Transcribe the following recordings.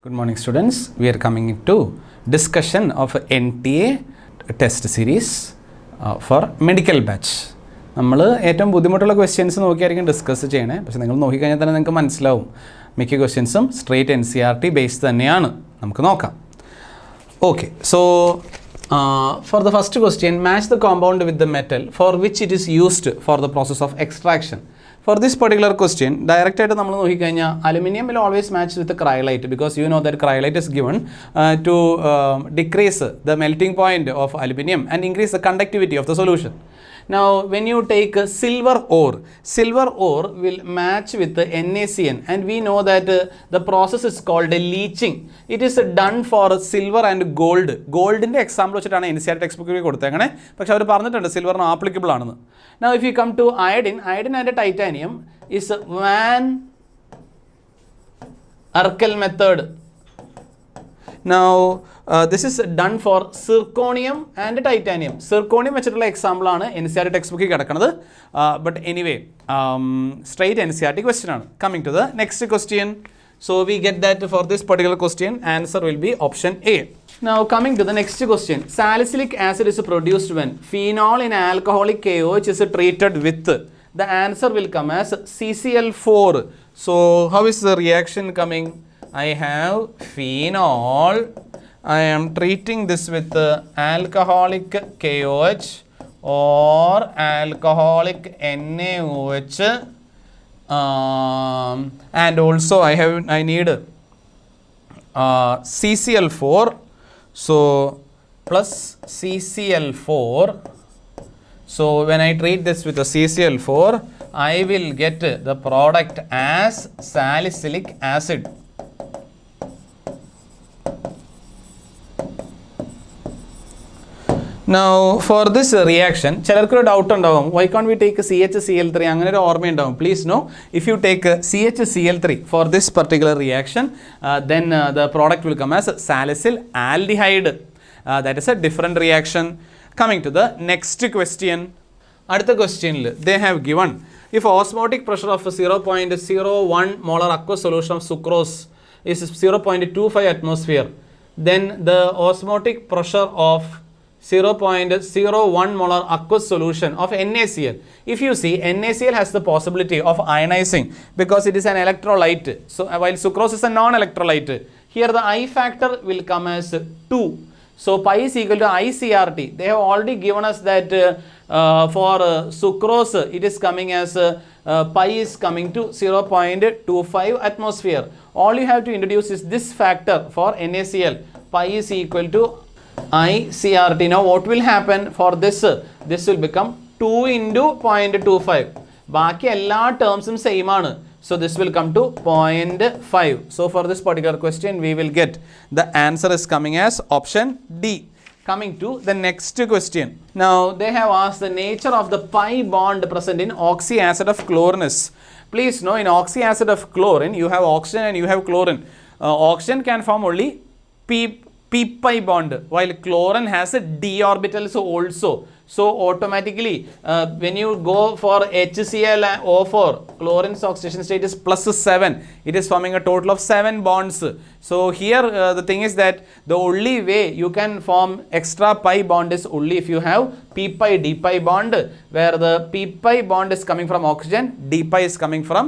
Good morning students, we are coming to discussion of NTA test series for medical batch. നമ്മൾ ഏറ്റവും ബുദ്ധിമുട്ടുള്ള questions നോക്കിയായിരിക്കും discuss ചെയ്യണേ. പക്ഷേ നിങ്ങൾ നോക്കിക്കഴിഞ്ഞാൽ തന്നെ നിങ്ങൾക്ക് മനസ്സിലാവും മിക്ക ക്വസ്റ്റ്യൻസും സ്ട്രേറ്റ് NCERT ബേസ്ഡ് തന്നെയാണ്. നമുക്ക് നോക്കാം. Okay, so for the first question, match the compound with the metal for which it is used for the process of extraction. For this particular question, direct ആയിട്ട് നമ്മൾ നോക്കിക്കഴിഞ്ഞാൽ aluminum will always match with the cryolite because you know that cryolite is given to decrease the melting point of aluminum and increase the conductivity of the solution. Now, when you take silver ore will match with the NaCN, and we know that the process is called leaching. It is done for silver and gold. Goldന്റെ example വെച്ചിട്ടാണ് NCERT text ബുക്കിൽ കൊടുത്തേക്കണേ, പക്ഷെ അവർ പറഞ്ഞിട്ടുണ്ട് സിൽവറിന് applicable ആണെന്ന്. Now, if you come to iodine and titanium is Van Arkel method. Now, this is done for zirconium and titanium. Zirconium വെച്ചിട്ടുള്ള എക്സാമ്പിൾ ആണ് NCERT ടെക്സ്റ്റ് ബുക്കിൽ കിടക്കുന്നത്. But anyway, straight NCERT question ആണ്. Coming to the next question. So we get that for this particular question, answer will be option A. Now coming to the next question. Salicylic acid is produced when phenol in alcoholic KOH is treated with. The answer will come as CCl4. So how is the reaction coming? I have phenol. I am treating this with alcoholic KOH or alcoholic NaOH, and also I need CCl4. So plus CCl4. So when I treat this with a CCl4, I will get the product as salicylic acid. Now for this reaction, ചിലർക്കൊരു doubt ഉണ്ടാവും, why can't we take CHCl3? അങ്ങനെ ഒരു ഓർമ്മയുണ്ടാവും. Please know, if you take CHCl3 for this particular reaction, then the product will come as salicyl aldehyde. That is a different reaction. Coming to the next question. അടുത്ത ക്വസ്റ്റ്യനിൽ they have given, if osmotic pressure of 0.01 molar aqueous solution of sucrose is 0.25 atmosphere, then the osmotic pressure of 0.01 molar aqueous solution of NaCl. If you see, NaCl has the possibility of ionizing because it is an electrolyte. So while sucrose is a non-electrolyte, here the I factor will come as 2. So pi is equal to ICRT. They have already given us that for sucrose it is coming as pi is coming to 0.25 atmosphere. All you have to introduce is this factor for NaCl. Pi is equal to ICRT. Now what will happen for this? This will become 2 into 0.25. ബാക്കി എല്ലാ ടേംസും same ആണ്. So this will come to 0.5. So for this particular question we will get the answer is coming as option D. Coming to the next question. Now they have asked the nature of the pi bond present in oxyacid of chlorine is. Please know, in oxyacid of chlorine you have oxygen and you have chlorine. Oxygen can form only p-pi bond, while chlorine has a d orbitals also. So automatically when you go for HClO4, chlorine's oxidation state is +7. It is forming a total of 7 bonds. So here the thing is that the only way you can form extra pi bond is only if you have p-pi d-pi bond, where the p-pi bond is coming from oxygen, d-pi is coming from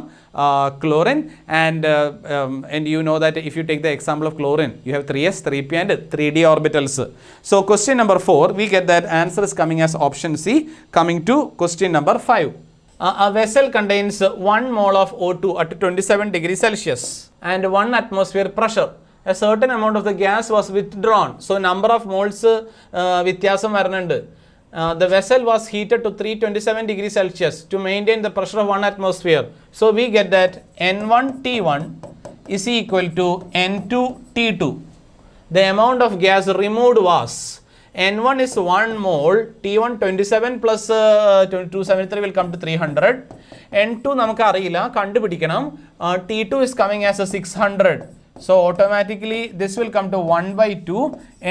chlorine, and you know that if you take the example of chlorine, you have 3s, 3p and 3d orbitals. So question number 4, we get that answer is coming as option C. Coming to question number 5. A vessel contains 1 mole of O2 at 27 degrees Celsius and 1 atmosphere pressure. A certain amount of the gas was withdrawn. So number of moles വ്യത്യാസം വരുന്നുണ്ട്. The vessel was heated to 327 degrees Celsius to maintain the pressure of 1 atmosphere. So we get that N1T1 is equal to N2T2. The amount of gas removed was N1 is 1 mole, T1 27 plus 273 will come to 300. N2 നമുക്ക് അറിയില്ല, കണ്ടുപിടിക്കണം. T2 is coming as a 600. So automatically this will come to 1/2.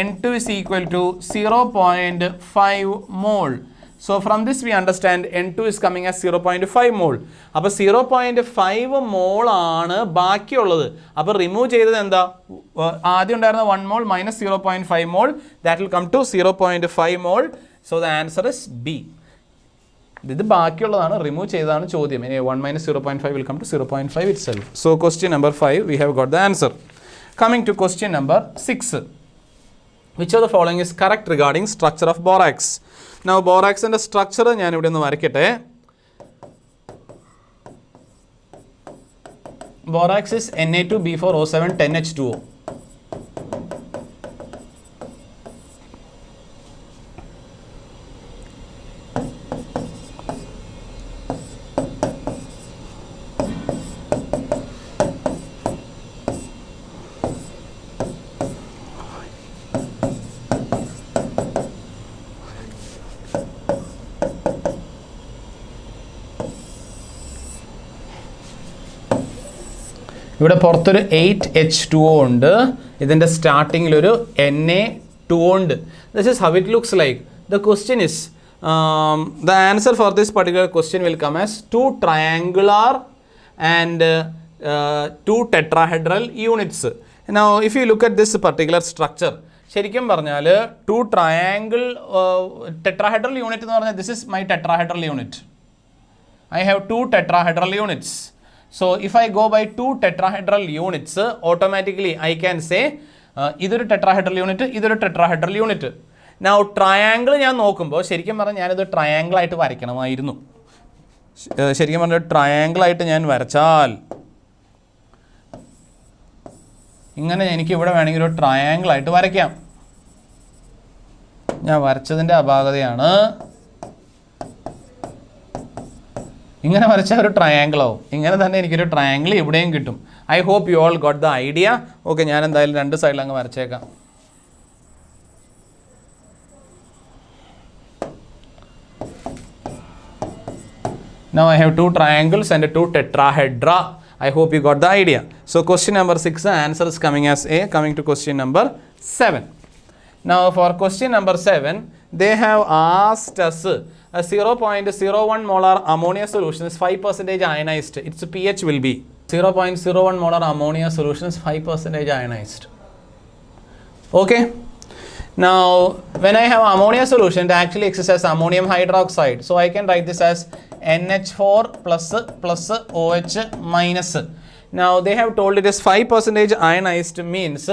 N2 is equal to 0.5 mole. So from this we understand N2 is coming as 0.5 mole. അപ്പോൾ 0.5 mole ആണ് ബാക്കിയുള്ളത്. അപ്പോൾ remove ചെയ്തത് എന്താ? ആദ്യം ഉണ്ടായിരുന്ന 1 mole minus 0.5 mole. That will come to 0.5 mole. So the answer is B. ഇത് ബാക്കിയുള്ളതാണ്, remove ചെയ്തതാണ് ചോദ്യം. ഇനി 1 minus 0.5 will come to 0.5 itself. So question number 5 we have got the answer. Coming to question number 6. Which of the following is correct regarding structure of borax? Now borax and the structure ഞാൻ ഇവിടെ ഒന്ന് വരയ്ക്കട്ടെ. Borax is Na2B4O7 10H2O. ഇവിടെ പുറത്തൊരു 8H2O ഉണ്ട്. ഇതിൻ്റെ സ്റ്റാർട്ടിങ്ങിലൊരു Na2 ഉണ്ട്. This is how it looks like. The question is, the answer for this particular question will come as 2 triangular and 2 tetrahedral units. Now if you look at this particular structure, ശരിക്കും പറഞ്ഞാൽ 2 triangle tetrahedral unit എന്ന് പറഞ്ഞാൽ this is my tetrahedral unit. I have 2 tetrahedral units. So if I go by 2 tetrahedral units, automatically I can say ഇതൊരു tetrahedral unit, ഇതൊരു tetrahedral unit. Now triangle ഞാൻ നോക്കുമ്പോൾ ശരിക്കും പറഞ്ഞാൽ ഞാനിത് ട്രയാങ്കിൾ ആയിട്ട് വരയ്ക്കണമായിരുന്നു. ശരിക്കും പറഞ്ഞാൽ ട്രയാങ്കിൾ ആയിട്ട് ഞാൻ വരച്ചാൽ ഇങ്ങനെ എനിക്ക് ഇവിടെ വേണമെങ്കിൽ ഒരു ട്രയാങ്കിൾ ആയിട്ട് വരയ്ക്കാം. ഞാൻ വരച്ചതിൻ്റെ അപാകതയാണ്. ഇങ്ങനെ വരച്ചാൽ ഒരു ട്രയാങ്കിൾ ആവും. ഇങ്ങനെ തന്നെ എനിക്കൊരു ട്രയാങ്കിൾ ഇവിടെയും കിട്ടും. I hope you all got the idea. Okay, ഞാൻ എന്തായാലും രണ്ട് സൈഡിൽ അങ്ങ് വരച്ചേക്കാം. Now I have 2 triangles and 2 tetrahedra. I hope you got the idea. So question number 6, the answer is coming as A. Coming to question number 7. Now for question number 7, they have asked us a 0.01 molar ammonia solution is 5% ionized. Its pH will be 0.01 molar ammonia solution is 5% ionized. Okay. Now when I have ammonia solution, it actually exists as ammonium hydroxide. So I can write this as NH4 plus OH minus. Now they have told it is 5% ionized means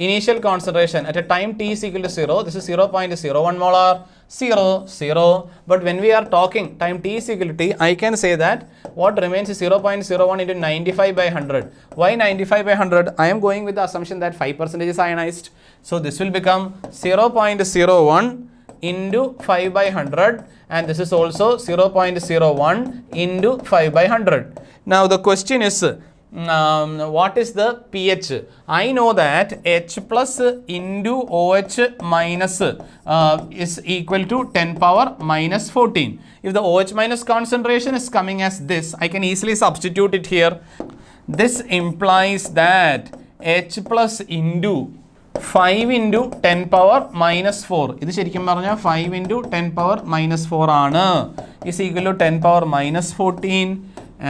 initial concentration at a time t is equal to 0. This is 0.01 molar, 0. But when we are talking time t is equal to t, I can say that what remains is 0.01 into 95 by 100. Why 95 by 100? I am going with the assumption that 5% is ionized. So this will become 0.01 into 5 by 100, and this is also 0.01 into 5 by 100. Now the question is, what is the pH? I know that H plus into OH minus is equal to 10 power minus 14. If the OH minus concentration is coming as this, I can easily substitute it here. This implies that H plus into 5 into 10 power minus 4. ഇത് ശരിക്കും പറഞ്ഞാൽ 5 into 10 power minus 4 ആണ്. Is equal to 10 power minus 14.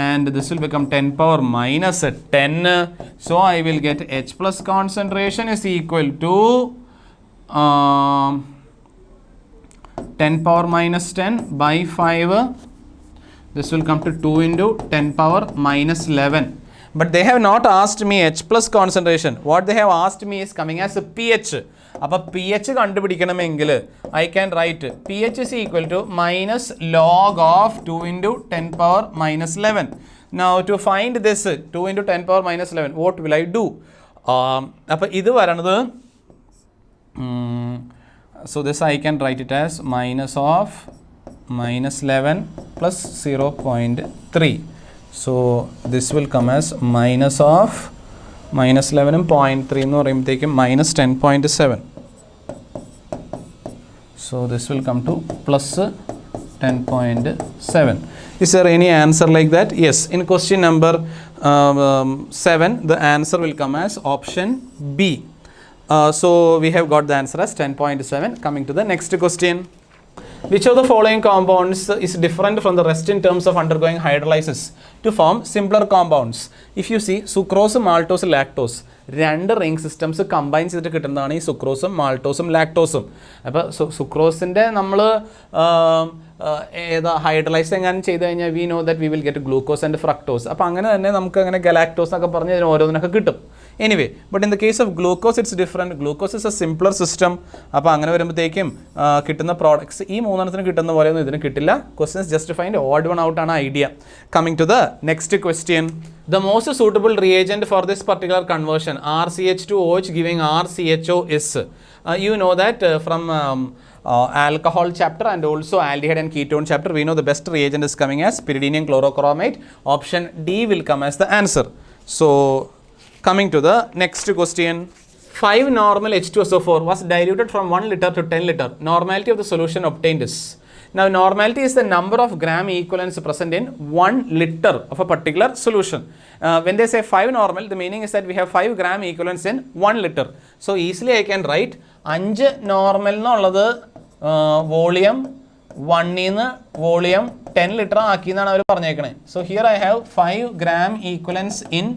And this will become 10 power minus 10. So I will get H plus concentration is equal to 10 power minus 10 by 5. This will come to 2 into 10 power minus 11. But they have not asked me H plus concentration. What they have asked me is coming as a pH. അപ്പോൾ pH കണ്ടുപിടിക്കണമെങ്കിൽ I can write pH is equal to minus log of 2 into 10 power minus 11. Now to find this 2 into 10 power minus 11, what will I do? അപ്പോൾ ഇത് വരണത്, so this I can write it as minus of minus 11 plus 0.3. So this will come as minus of minus 11 and 0.3 എന്ന് പറയുമ്പോഴത്തേക്കും minus 10.7. So this will come to plus 10.7. Is there any answer like that? Yes. In question number 7, the answer will come as option B. So we have got the answer as 10.7. Coming to the next question. Which of the following compounds is different from the rest in terms of undergoing hydrolysis to form simpler compounds? If you see sucrose, maltose, lactose, രണ്ട് ring systems combine ചെയ്തിട്ട് കിട്ടുന്നതാണ് ഈ സുക്രോസും മാൾട്ടോസും ലാക്ടോസും. അപ്പോൾ സുക്രോസിൻ്റെ നമ്മൾ ഏതാ hydrolyse എങ്ങാനും ചെയ്ത് കഴിഞ്ഞാൽ we know that we will get glucose and fructose. അപ്പോൾ അങ്ങനെ തന്നെ നമുക്ക് അങ്ങനെ ഗലാക്ടോസ് എന്നൊക്കെ പറഞ്ഞ് ഇതിന് ഓരോന്നിനൊക്കെ കിട്ടും. Anyway but in the case of glucose it's different. Glucose is A simpler system. അപ്പോൾ അങ്ങനെ വരുമ്പോഴത്തേക്കും കിട്ടുന്ന പ്രോഡക്ട്സ് ഈ മൂന്നെണ്ണത്തിന് കിട്ടുന്ന പോലെയൊന്നും ഇതിന് കിട്ടില്ല. Questions just find odd one out ആണ് idea. Coming to the next question. The most suitable reagent for this particular conversion RCH2OH giving RCHO is you know that from alcohol chapter and also aldehyde and ketone chapter we know the best reagent is coming as pyridinium chlorochromate. Option D will come as the answer. So coming to the next question. 5 normal H2SO4 was diluted from 1 liter to 10 liter. Normality of the solution obtained is. Now normality is the number of gram equivalents present in 1 liter of a particular solution. When they say 5 normal, the meaning is that we have 5 gram equivalents in 1 liter. So easily I can write 5 normal എന്നുള്ളത് volume 1 volume 10 litre ആക്കി എന്നാണ് അവർ പറഞ്ഞേക്കണേ. So here I have 5 gram equivalents in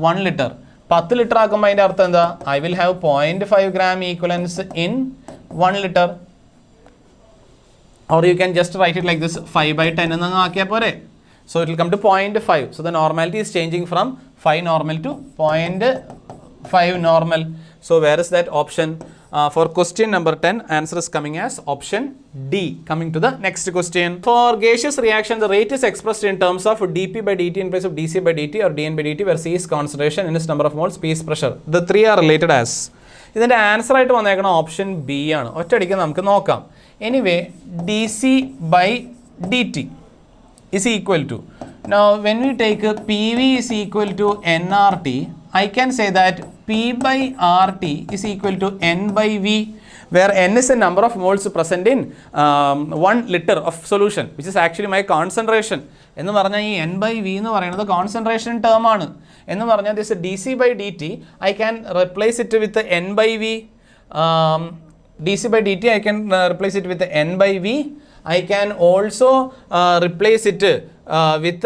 1 liter. 10 litre ആക്കുമ്പോൾ അതിൻ്റെ അർത്ഥം എന്താ? I will have 0.5 gram equivalents in 1 liter. Or you can just write it like this 5/10 എന്ന് ആക്കിയാൽ പോരെ. So it will come to 0.5. So the normality is changing from 5 normal to 0.5 normal. So where is that option? For question number 10, answer is coming as option D. Coming to the next question. For gaseous reaction, the rate is expressed in terms of dP/dt in place of dC/dt or dN/dt, where C is concentration, N is number of moles, P is pressure. The three are related as. ഇതിൻ്റെ answer ആയിട്ട് വന്നേക്കണം option B ആണ്. ഒറ്റയടിക്ക് നമുക്ക് നോക്കാം. Anyway dC/dt is equal to, now when we take PV is equal to nRT, I can say that P/RT is equal to N/V, where N is the number of moles present in 1 liter of solution, which is actually my concentration. എന്ന് പറഞ്ഞാൽ ഈ N/V എന്ന് പറയുന്നത് concentration term ആണ്. എന്ന് പറഞ്ഞാൽ this dC/dt I can replace it with N/V. dC/dt I can replace it with N/V. I can also replace it with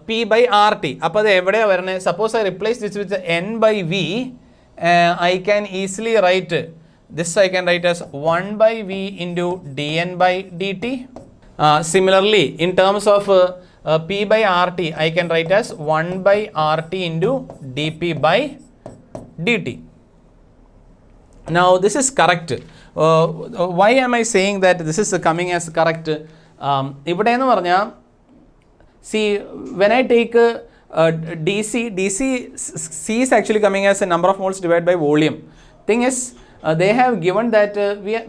P/RT. അപ്പോൾ അത് എവിടെയാണ് വരുന്നത്? Suppose I replace this with N/V, I can easily write this. I can write as 1/V into dN/dt. Similarly, in terms of P/RT, I can write as 1/RT into dP/dt. Now this is correct. Why am I saying that this is coming as correct? ഇവിടെ എന്ന് പറഞ്ഞാൽ see, when I take DC, C is actually coming as a number of moles divided by volume. Thing is, they have given that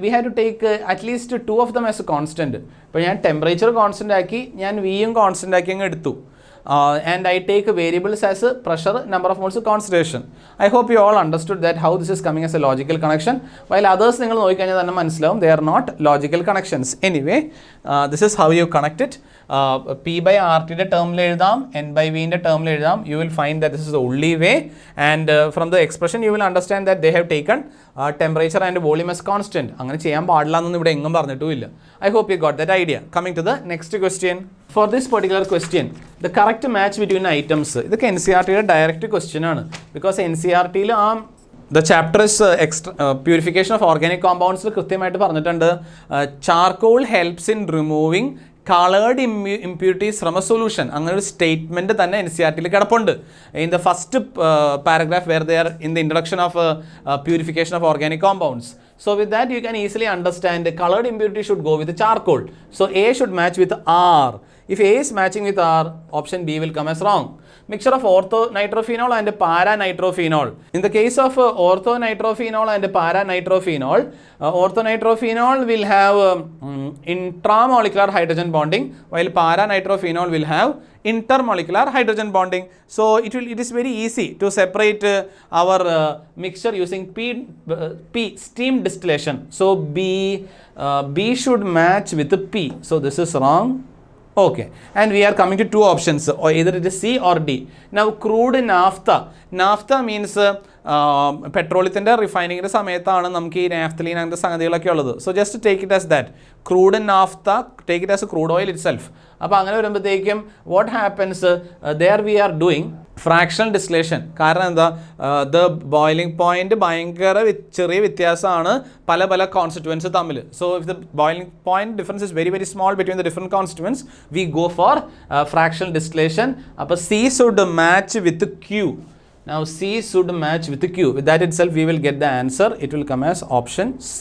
we had to take at least 2 of them as a constant. ഇപ്പോൾ ഞാൻ temperature constant ആക്കി, ഞാൻ വിയും constant ആക്കി അങ്ങ് എടുത്തു. And I take variables as pressure, number of moles, concentration. I hope you all understood that how this is coming as a logical connection. While others നിങ്ങൾ നോക്കിക്കഴിഞ്ഞാൽ തന്നെ മനസ്സിലാവും they are not logical connections. Anyway, this is how you connect it. P/RTയുടെ ടേമിൽ എഴുതാം, N/Vൻ്റെ ടേമിൽ എഴുതാം. You will find that this is the only way, and from the expression you will understand that they have taken temperature and volume as constant. അങ്ങനെ ചെയ്യാൻ പാടില്ല എന്നൊന്നും ഇവിടെ എങ്ങും പറഞ്ഞിട്ടുമില്ല. I hope you got that idea. Coming to the next question. For this particular question, the correct match between items, ഇതൊക്കെ NCERTയുടെ direct question ആണ്. Because NCERTയിൽ the chapter is purification of organic compounds കൃത്യമായിട്ട് പറഞ്ഞിട്ടുണ്ട്. Charcoal helps in removing colored impurities from a solution. അങ്ങനെ ഒരു statement തന്നെ NCERTയിൽ കിടപ്പുണ്ട്. In the first paragraph where they are in the introduction of purification of organic compounds. So with that you can easily understand the colored impurity should go with the charcoal. So A should match with R. If A is matching with R, option B will come as wrong. Mixture of orthonitrophenol and paranitrophenol. In the case of orthonitrophenol and paranitrophenol, orthonitrophenol will have intramolecular hydrogen bonding, while paranitrophenol will have intermolecular hydrogen bonding. So it is very easy to separate our mixture using P steam distillation. So B should match with P. So this is wrong. Okay, and we are coming to 2 options, or either it is C or D. Now crude naphtha means പെട്രോളിയത്തിൻ്റെ റിഫൈനിങ്ങിൻ്റെ സമയത്താണ് നമുക്ക് ഈ naphthalene അങ്ങനത്തെ സംഗതികളൊക്കെ ഉള്ളത്. So just take it as that crude naphtha, take it as crude oil itself. അപ്പോൾ അങ്ങനെ വരുമ്പോഴത്തേക്കും what happens, there we are doing fractional distillation. കാരണം എന്താ, ദ ബോയിലിംഗ് പോയിന്റ് ഭയങ്കര ചെറിയ വ്യത്യാസമാണ് പല പല കോൺസ്റ്റിറ്റ്യുവൻസ് തമ്മിൽ. So if the boiling point difference is very very small between the different constituents, we go for fractional distillation. അപ്പോൾ C should match with Q. Now C should match with Q. With that itself we will get the answer. It will come as option C.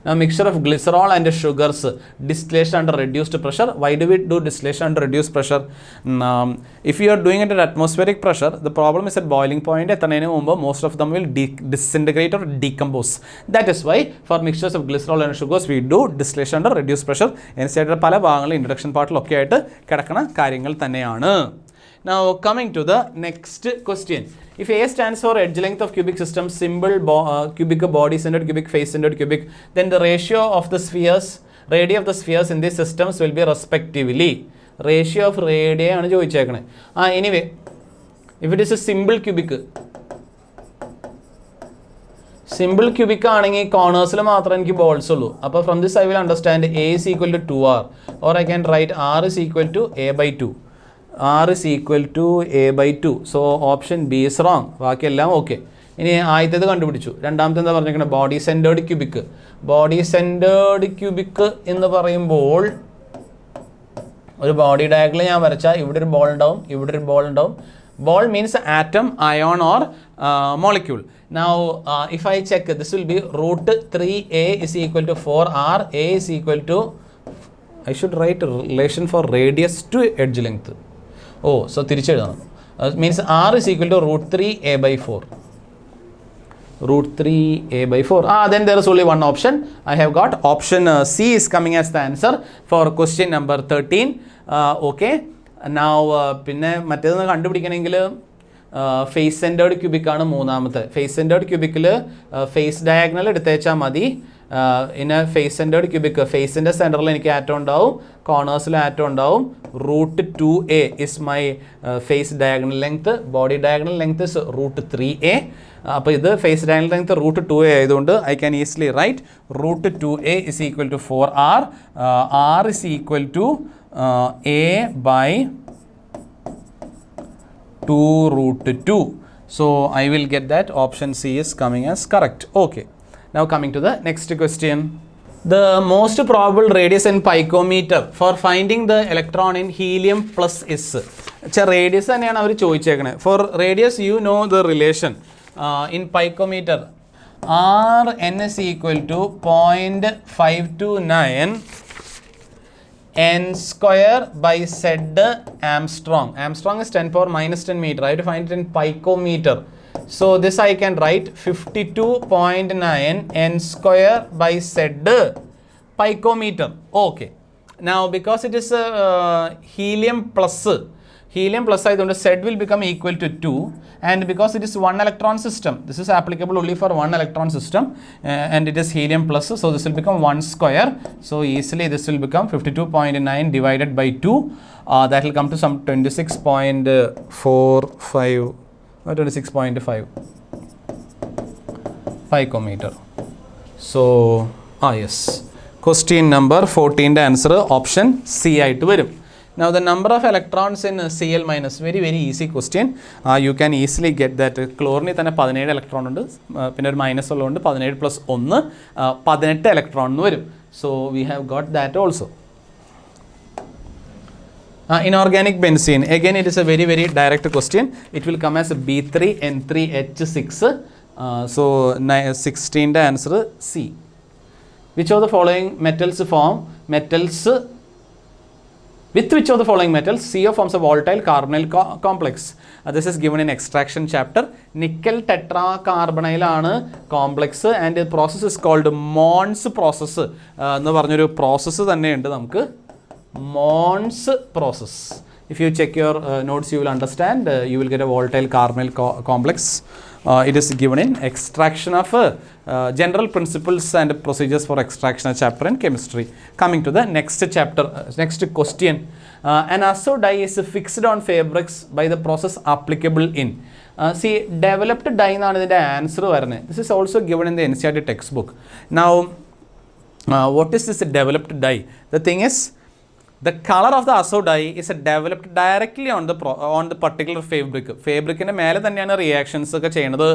Now mixture of glycerol and sugars, distillation under reduced pressure. Why do we do distillation under reduced pressure? If you are doing it at atmospheric pressure, the problem is at boiling point most of them will disintegrate or decompose. That is why for mixtures of glycerol and sugars we do distillation under reduced pressure. Instead പല ഭാഗങ്ങളിൽ introduction part ഒക്കെ ആയിട്ട് കിടക്കുന്ന കാര്യങ്ങൾ തന്നെയാണ്. Now coming to the next question. If A stands for edge length of cubic system, symbol cubic body centered cubic, face centered cubic, then the ratio of the spheres, radii of the spheres in these systems will be respectively. Ratio of radii ആണ് ചോദിച്ചേക്കണേ. Anyway, if it is a symbol cubic, simple cubic ആണെങ്കിൽ കോർണേഴ്സിൽ മാത്രമേ എനിക്ക് balls ഉള്ളൂ. അപ്പോൾ from this I will understand A is equal to 2R, or I can write R is equal to A by 2. R is equal to A by 2. So option B is wrong. ബാക്കിയെല്ലാം okay. ഇനി ആദ്യത്തേത് കണ്ടുപിടിച്ചു. രണ്ടാമത്തെ എന്താ പറഞ്ഞിരിക്കുന്നത്, body centred cubic. Body centred cubic എന്ന് പറയുമ്പോൾ ഒരു ബോഡി ഡയഗ്രം ഞാൻ വരച്ചാൽ ഇവിടെ ഒരു ബോൾ ഉണ്ടാവും, ഇവിടെ ഒരു ബോൾ ഉണ്ടാവും. Ball means atom, ion or molecule. Now if I check, this will be root 3A is equal to 4R. A is equal to, I should write relation for radius to edge length. Oh, so തിരിച്ചെഴുതണം. Means R is equal to root 3A by 4. Root 3A by 4. Then there is only one option. I have got option C is coming as the answer for question number 13. Okay. Now പിന്നെ മറ്റേത് കണ്ടുപിടിക്കണമെങ്കിൽ face centred ക്യൂബിക്കാണ് മൂന്നാമത്തെ. Face centred ക്യൂബിക്കിൽ face diagonal എടുത്തേച്ചാൽ മതി. ഇന്ന് face centred cubic, ഫേസിൻ്റെ സെൻറ്ററിൽ എനിക്ക് atom ഉണ്ടാവും, കോർണേഴ്സിൽ atom ഉണ്ടാവും. Root 2A is my face diagonal length. Body diagonal length is root 3A. അപ്പോൾ ഇത് face diagonal length root 2A ആയതുകൊണ്ട് I can easily write root 2A is equal to 4R. R is equal to A by 2 root 2. So I will get that option C is coming as correct. Okay. Now coming to the next question. The most probable radius in picometer for finding the electron in helium plus is. Radius തന്നെയാണ് അവർ ചോദിച്ചേക്കണത്. For radius you know the relation. In picometer Rn is equal to 0.529 n square by Z Armstrong. Armstrong is 10 power minus 10 meter. I have to find it in picometer. So this I can write 52.9 n square by Z picometer. Okay. Now because it is helium plus ആയതുകൊണ്ട് Z will become equal to 2, and because it is one electron system, this is applicable only for one electron system, and it is helium plus, so this will become 1 square. So easily this will become 52.9 divided by 2. That will come to some 26.45 or 26.5 picometer. So yes, question number 14 answer option C ആയിട്ട് വരും. Now the number of electrons in Cl minus, very very easy question. You can easily get that. Chlorine തന്നെ 17 electron ഉണ്ട്, പിന്നെ ഒരു minus ഉള്ളതുകൊണ്ട് 17 plus 1 18 electron എന്ന് വരും. So we have got that also. Inorganic benzene, again it is a very very direct question. It will come as B3N3H6. So 16 the answer C. Which of the following metals form metals? With which of the following metals CO forms a volatile carbonyl complex? This is given in extraction chapter. Nickel tetracarbonyl ആണ് complex, and the process is called Mons process. എന്ന് പറഞ്ഞൊരു process തന്നെയുണ്ട് നമുക്ക്, Mons process. If you check your notes, you will understand. You will get a volatile carbonyl complex. It is given in extraction of general principles and procedures for extraction chapter in chemistry. Coming to the next chapter, next question. An azo dye is fixed on fabrics by the process applicable in. See, developed dye എന്നാണ് ഇതിൻ്റെ answer വരുന്നത്. This is also given in the NCERT textbook. Now, what is this developed dye? The thing is, the color of the azo dye is developed directly on the particular fabric. Fabricൻ്റെ മേലെ തന്നെയാണ് reactions ഒക്കെ ചെയ്യുന്നത്.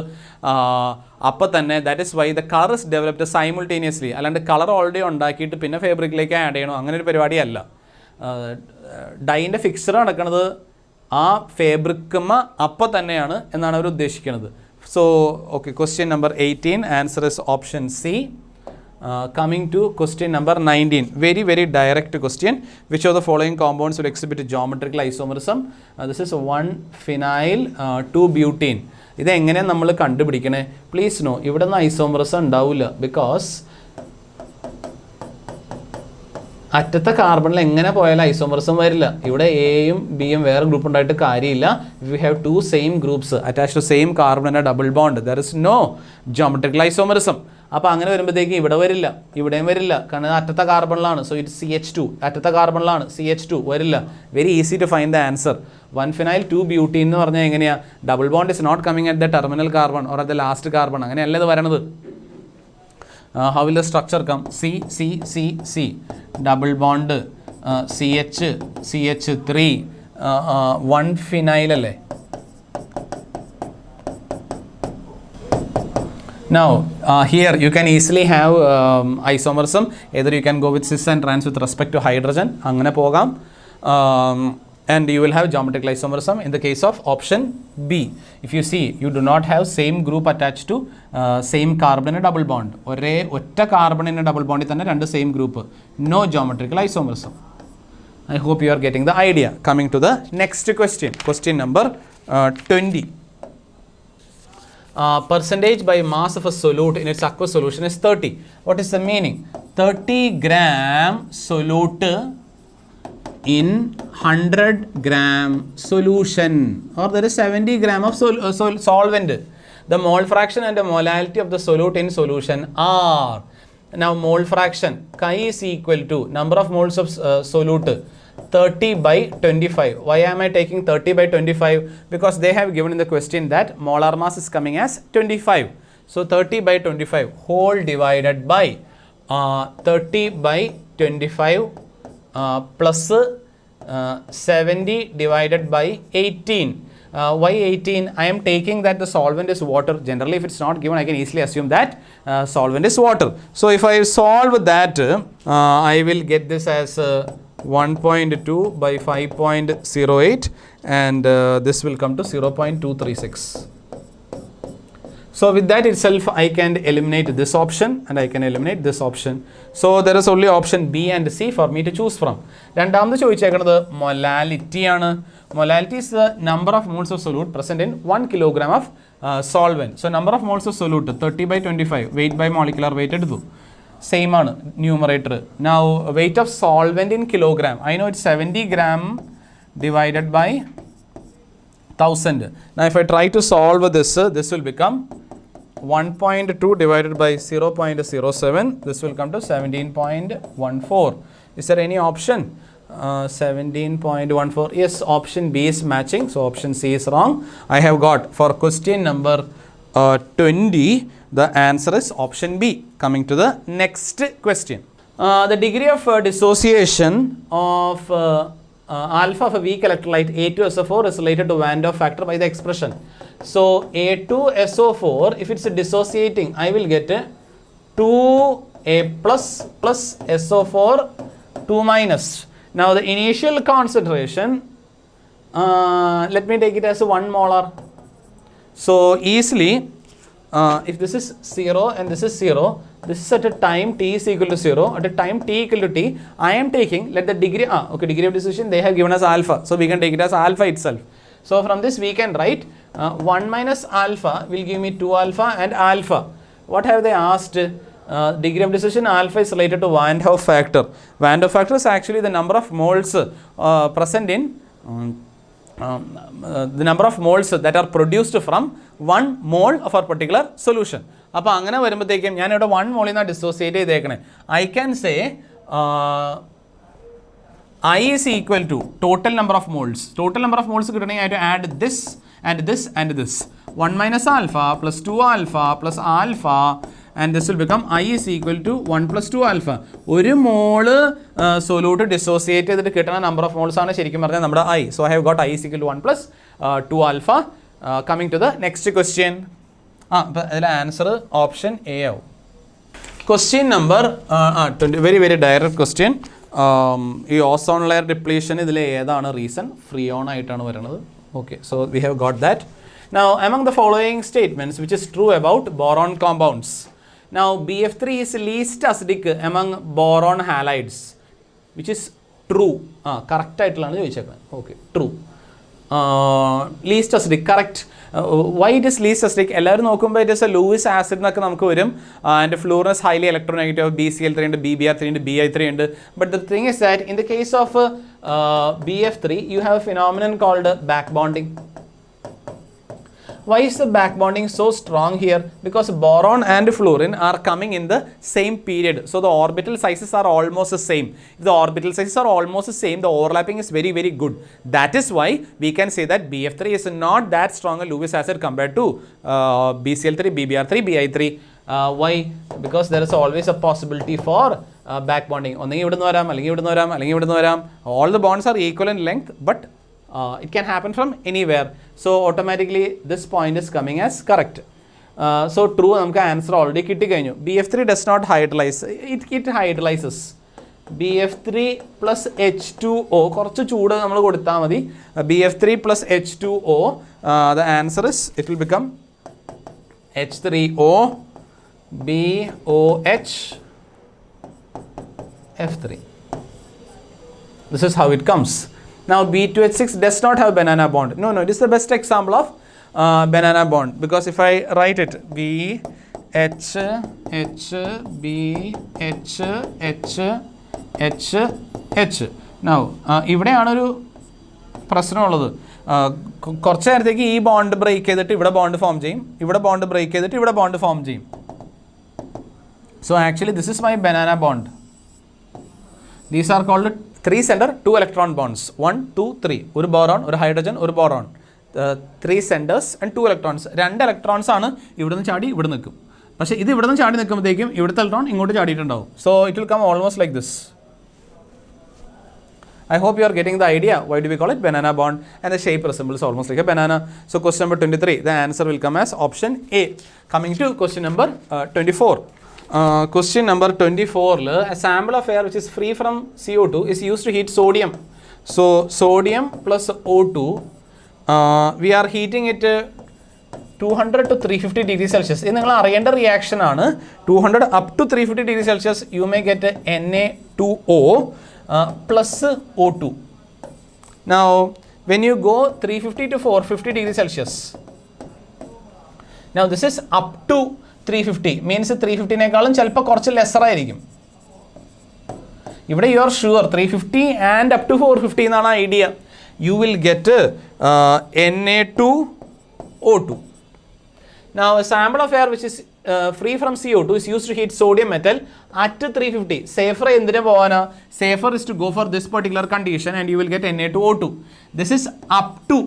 അപ്പോൾ തന്നെ that is why the colour is developed simultaneously. അല്ലാണ്ട് colour already ഉണ്ടാക്കിയിട്ട് പിന്നെ ഫാബ്രിക്കിലേക്ക് add ചെയ്യണോ അങ്ങനെ ഒരു പരിപാടിയല്ല. ഡൈൻ്റെ ഫിക്സർ നടക്കുന്നത് ആ ഫാബ്രിക്കുമ്മ അപ്പോൾ തന്നെയാണ് എന്നാണ് അവർ ഉദ്ദേശിക്കുന്നത്. So okay, question number 18 answer is option C. Coming to question number 19, very direct question. Which of the following compounds will exhibit geometrical isomerism? This is 1-phenyl 2-butene. ഇത് എങ്ങനെയാണ് നമ്മൾ കണ്ടുപിടിക്കണേ? പ്ലീസ് നോ, ഇവിടെ നിന്ന് ഐസോമറിസം ഉണ്ടാവില്ല. Because അറ്റത്തെ കാർബണിൽ എങ്ങനെ പോയാലും isomerism വരില്ല. ഇവിടെ എയും ബിയും വേറെ ഗ്രൂപ്പ് ഉണ്ടായിട്ട് കാര്യമില്ല. We have 2 same groups attach to same carbon and double bond. There is no geometrical isomerism. അപ്പോൾ അങ്ങനെ വരുമ്പോഴത്തേക്ക് ഇവിടെ വരില്ല, ഇവിടെയും വരില്ല. കാരണം അറ്റത്തെ കാർബണിലാണ്. So it CH2. അറ്റത്തെ കാർബണിലാണ്, CH2 വരില്ല. Very easy to find the answer. 1-phenyl 2-butene എന്ന് പറഞ്ഞാൽ എങ്ങനെയാണ്? Double bond is not coming at the terminal carbon or at the last carbon. അങ്ങനെയല്ല ഇത് വരണത്. How will the structure come? C, double bond, CH3, 1-phenyl alle. Now, here you can easily have isomerism. Either you can go with cis and trans with respect to hydrogen. Angane pogam. And you will have geometrical isomerism in the case of option B. If you see, you do not have same group attached to same carbon and double bond. ഒരേ ഒറ്റ carbon in a double bond തന്നെ രണ്ട് same group. No geometrical isomerism. I hope you are getting the idea. Coming to the next question. Question number 20. Percentage by mass of a solute in its aqueous solution is 30. What is the meaning? 30 gram solute in 100 gram solution, or there is 70 gram of solvent. The mole fraction and the molality of the solute in solution are. Now mole fraction, chi is equal to number of moles of solute 30 by 25. Why am I taking 30 by 25? Because they have given in the question that molar mass is coming as 25. So 30 by 25 whole divided by 30 by 25 plus 70 divided by 18. Why 18? I am taking that the solvent is water. Generally, if it's not given, I can easily assume that solvent is water. So if I solve that, I will get this as 1.2 by 5.08, and this will come to 0.236. So with that itself, I can eliminate this option and I can eliminate this option. So there is only option B and C for me to choose from. രണ്ടാമത് ചോദിച്ചേക്കുന്നത് മൊലാലിറ്റി ആണ്. Molality is the number of moles of solute present in 1 kilogram of solvent. So number of moles of solute 30 by 25, weight by molecular weight എടുത്തു. Same ആണ് numerator. Now weight of solvent in kilogram. I know it's 70 gram divided by 1000. Now if I try to solve this, this will become 1.2 divided by 0.07. This will come to 17.14. Is there any option? 17.14. Yes, option B is matching. So option C is wrong. I have got for question number 20, the answer is option B. Coming to the next question. The degree of dissociation of alpha of a weak electrolyte A2SO4 is related to Van 't Hoff factor by the expression. So A2SO4, if it's dissociating, I will get 2A plus SO4 2 minus. Now the initial concentration, let me take it as 1 molar. So easily, if this is 0 and this is 0, this is at a time t is equal to 0, at a time t equal to t, I am taking, let the degree, degree of dissociation they have given us alpha, so we can take it as alpha itself. So from this we can write 1 minus alpha will give me 2 alpha and alpha. What have they asked? Degree of dissociation alpha is related to Van 't Hoff factor. Van 't Hoff factor is actually the number of moles present in the number of moles that are produced from 1 mole of a particular solution. അപ്പോൾ അങ്ങനെ വരുമ്പോഴത്തേക്കും ഞാനിവിടെ 1 മോളിൽ നിന്നാണ് dissociate ചെയ്തേക്കണേ. I can say I is equal to total number of moles. Total number of moles കിട്ടണമെങ്കിൽ I have to add this and this and this. 1 minus alpha plus 2 alpha plus alpha and this will become I is equal to 1 plus 2 alpha. ഒരു മോള് solute dissociate ചെയ്തിട്ട് കിട്ടുന്ന number of moles ആണ് ശരിക്കും പറഞ്ഞാൽ നമ്മുടെ I. So I have got I is equal to 1 plus 2 alpha. Coming to the next question. അപ്പോൾ അതിലെ ആൻസർ ഓപ്ഷൻ എ ആവും. Question number 20, very very direct question. ഈ ഓസോൺ ലെയർ ഡിപ്ലീഷൻ ഇതിൽ ഏതാണ് റീസൺ? ഫ്രീയോൺ ആയിട്ടാണ് വരുന്നത്. Okay, so we have got that. Now among the following statements which is true about boron compounds. Now BF3 is least acidic among boron halides, which is true. Correct ആയിട്ടുള്ളതാണ് ചോദിച്ചേക്കുന്നത്. Okay, true. Least acidic, correct. Why it is least acidic? എല്ലാവരും നോക്കുമ്പോൾ it is a Lewis acid എന്നൊക്കെ നമുക്ക് വരും. And fluorine is highly electronegative. BCl3 ഉണ്ട്, BBr3 ഉണ്ട്, BI3 ഉണ്ട്. But the thing is that in the case of BF3 you have a phenomenon called back bonding. Why is the back bonding so strong here? Because boron and fluorine are coming in the same period. So the orbital sizes are almost the same. If the orbital sizes are almost the same, the overlapping is very very good. That is why we can say that BF3 is not that strong a Lewis acid compared to BCl3, BBr3, BI3. Why? Because there is always a possibility for back bonding. ഒന്നെങ്കിൽ ഇവിടുന്ന് വരാം, അല്ലെങ്കിൽ ഇവിടുന്ന് വരാം, അല്ലെങ്കിൽ ഇവിടുന്ന് വരാം. All the bonds are equal in length, but it can happen from anywhere. So automatically this point is coming as correct. So true, നമുക്ക് ആൻസർ ഓൾറെഡി കിട്ടിക്കഴിഞ്ഞു. BF3 does not hydrolyze. It hydrolyzes. BF3 plus H2O, കുറച്ച് ചൂട് നമ്മൾ കൊടുത്താൽ മതി. BF3 plus H2O, the answer is, it will become H3O BOH F3. This is how it comes. Now B2H6 does not have banana bond. No, it is the best example of banana bond, because if I write it B H H B H H H H. Now ഇവിടെയാണൊരു പ്രശ്നമുള്ളത്. കുറച്ച് നേരത്തേക്ക് ഈ bond break ചെയ്തിട്ട് ഇവിടെ bond form ചെയ്യും, ഇവിടെ bond break ചെയ്തിട്ട് ഇവിടെ bond form ചെയ്യും. So actually this is my banana bond. These are called 3 center 2 electron bonds. 1 2 3. ഒരു ബോറോൺ, ഒരു ഹൈഡ്രജൻ, ഒരു boron. 3 centers and 2 electrons. 2 electrons ആണ് ഇവിടുന്ന് ചാടി ഇവിടെ നിൽക്കും. പക്ഷേ ഇത് ഇവിടുന്ന് ചാടി നിൽക്കുമ്പോഴത്തേക്കും ഇവിടുത്തെ ഇലക്ട്രോൺ ഇങ്ങോട്ട് ചാടിയിട്ടുണ്ടാവും. So it will come almost like this. I hope you are getting the idea. Why do we call it banana bond? And the shape resembles almost like a banana. So question number 23, the answer will come as option A. Coming to question number 24. Question number 24, a sample of air which is free from CO2 is used to heat sodium. So sodium plus O2, we are heating it 200 to 350 degrees Celsius. In the reaction 200 up to 350 degrees Celsius, you may get Na2O plus O2. Now when you go 350 to 450 degrees Celsius, now this is up to 350, means 350നേക്കാളും ചിലപ്പോൾ കുറച്ച് lesser ആയിരിക്കും. ഇവിടെ you are sure 350 and up to 450 എന്നാണ് idea. You will get Na2O2. Now a sample of air which is free from CO2 is used to heat sodium metal at 350. Safer എന്തിനു പോകാനാ? Safer is to go for this particular condition and you will get Na2O2. This is up to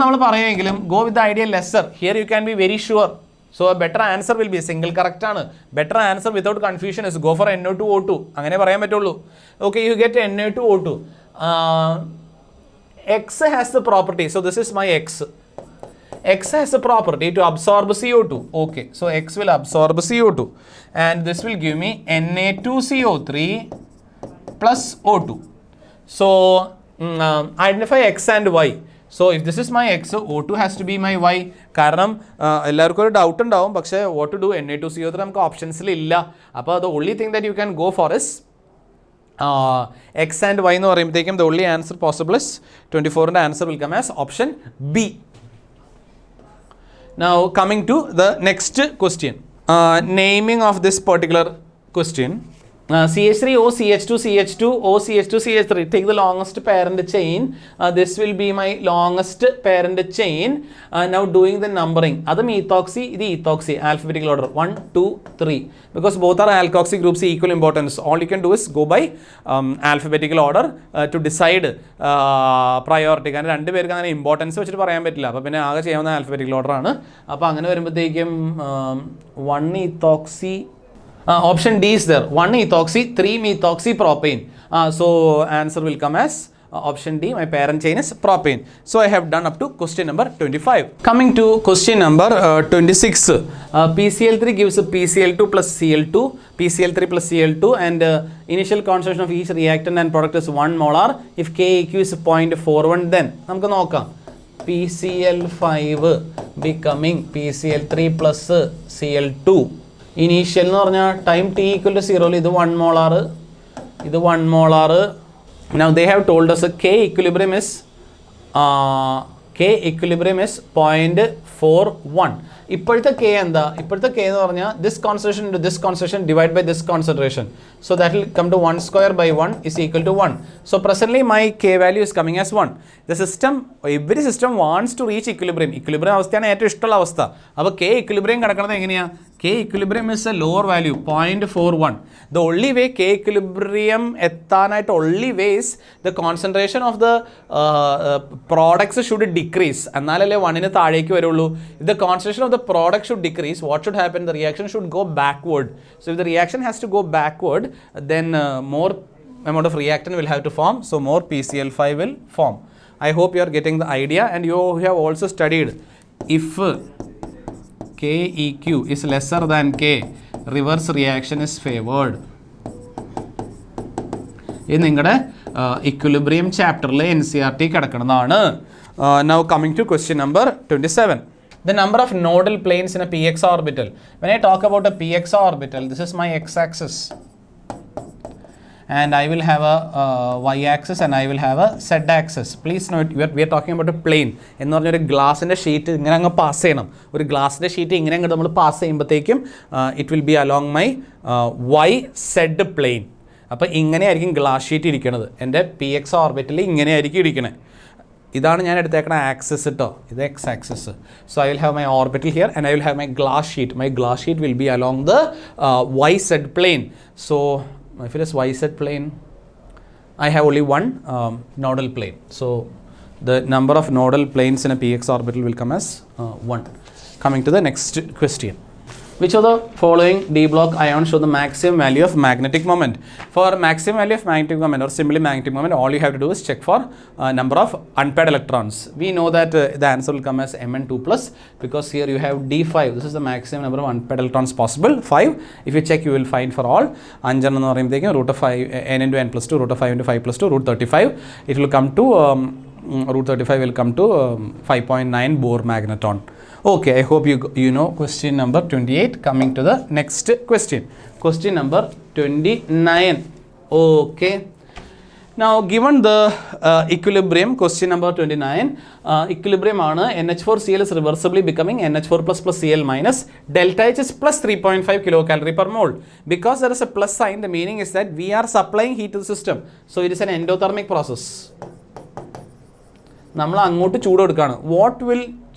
നമ്മൾ പറയുമെങ്കിലും go with the idea lesser. Here you can be very sure. So a better answer will be single correct ആണ്. Better answer without confusion is go for NO2O2. അങ്ങനെ പറയാൻ പറ്റുള്ളൂ. Okay, you get Na2O2. X has the property. So this is my X. X has the property to absorb CO2. Okay, so X will absorb CO2 and this will give me Na2CO3 plus O2. So identify X and Y. So if this is my X, O2 has to be my Y. കാരണം എല്ലാവർക്കും ഒരു doubt ഉണ്ടാവും, പക്ഷേ what to do, Na2CO3 നമുക്ക് ഓപ്ഷൻസിൽ ഇല്ല. അപ്പോൾ the only thing that you can go for is X and Y എന്ന് പറയുമ്പോഴത്തേക്കും the only answer possible is 24ന്റെ answer will come as option B. Now coming to the next question, naming of this particular question. CH3 O CH2 CH2 O CH2 CH3. Take the longest parent chain. This will be my longest parent chain. Now doing the numbering. That's methoxy, this ethoxy, alphabetical order 1, 2, 3. Because both are alkoxy groups equal importance. All you can do is go by alphabetical order to decide priority. And രണ്ട് പേർക്ക് അങ്ങനെ importance വെച്ചിട്ട് പറയാൻ പറ്റില്ല. അപ്പോൾ പിന്നെ ആകെ ചെയ്യാവുന്ന ആൽഫബറ്റിക്കൽ ഓർഡർ ആണ്. അപ്പോൾ അങ്ങനെ വരുമ്പോഴത്തേക്കും 1 ethoxy. Option D is there. 1 ethoxy, 3 methoxy propane. So answer will come as option D. My parent chain is propane. So I have done up to question number 25. Coming to question number 26. PCl3 gives PCl2 plus Cl2, PCl3 plus Cl2, and initial concentration of each reactant and product is 1 molar. If KEQ is 0.41, then നമുക്ക് നോക്കാം. PCl5 becoming PCl3 plus Cl2. Initial എന്ന് പറഞ്ഞാൽ time t equal to 0, ഇത് 1 molar, ഇത് 1 molar. Now they have told us K equilibrium is 0.41. ഇപ്പോഴത്തെ K എന്താ? ഇപ്പോഴത്തെ K എന്ന് പറഞ്ഞാൽ this concentration into this concentration divided by this concentration. So that will come to 1 square by 1 is equal to 1. So presently my K value is coming as 1. The system, every system wants to reach equilibrium. Equilibrium അവസ്ഥയാണ് ഏറ്റവും ഇഷ്ടമുള്ള അവസ്ഥ. അപ്പോൾ K equilibrium കിടക്കുന്നത് എങ്ങനെയാണ്? K equilibrium is a lower value 0.41. The only way K equilibrium എത്താനായിട്ട് only way is the concentration of the products should decrease. എന്നാലല്ലേ 1ന് താഴേക്ക് വരുള്ളൂ. If the concentration of the product should decrease, what should happen? The reaction should go backward. So if the reaction has to go backward, then more amount of reactant will have to form. So more PCl5 will form. I hope you are getting the idea, and you have also studied if KEQ is lesser than K, reverse reaction is favored. ഇത് നിങ്ങളുടെ equilibrium chapterലെ NCERT കിടക്കുന്നതാണ്. Now coming to question number 27. The number of nodal planes in a px orbital. When I talk about a px orbital, this is my x-axis. And I will have a y-axis and I will have a z-axis. Please note, we are talking about a plane. എന്ന് പറഞ്ഞാൽ ഒരു ഗ്ലാസിൻ്റെ sheet ഇങ്ങനെ അങ്ങ് pass ചെയ്യണം. ഒരു ഗ്ലാസിൻ്റെ sheet ഇങ്ങനെ അങ്ങ് നമ്മൾ പാസ് ചെയ്യുമ്പോഴത്തേക്കും it will be along my y-z plane. അപ്പോൾ ഇങ്ങനെയായിരിക്കും ഗ്ലാസ് ഷീറ്റ് ഇരിക്കുന്നത്. എൻ്റെ പി എക്സ് ഓർബിറ്റിൽ ഇങ്ങനെയായിരിക്കും ഇരിക്കണേ. ഇതാണ് ഞാൻ എടുത്തേക്കണ ആക്സിസ് കേട്ടോ. ഇത് X axis. So I will have my orbital here and I will have my glass sheet. My glass sheet will be along the y-z plane. So if it is y-z plane, I have only one nodal plane. So the number of nodal planes in a px orbital will come as 1. Coming to the next question. Which of the following d block ions show the maximum value of magnetic moment? For maximum value of magnetic moment or simply magnetic moment, all you have to do is check for number of unpaired electrons. We know that the answer will come as Mn2 plus, because here you have d5. This is the maximum number of unpaired electrons possible, 5. If you check, you will find for all 5 എന്ന് പറയുമ്പോഴത്തേക്കും root of 5 n into n plus 2, root of 5 into 5 plus 2, root 35. It will come to root 35 will come to 5.9 Bohr magneton. Okay, I hope you know question number 28. Coming to the next question. Question number 29. Okay. Now given the equilibrium, question number 29, equilibrium ആണ് NH4Cl is reversibly becoming NH4 plus plus Cl minus. Delta H is plus 3.5 kilocalorie per mole. Because there is a plus sign, the meaning is that we are supplying heat to the system. So it is an endothermic process. നമ്മൾ അങ്ങോട്ട് ചൂട് കൊടുക്കുകയാണ്. What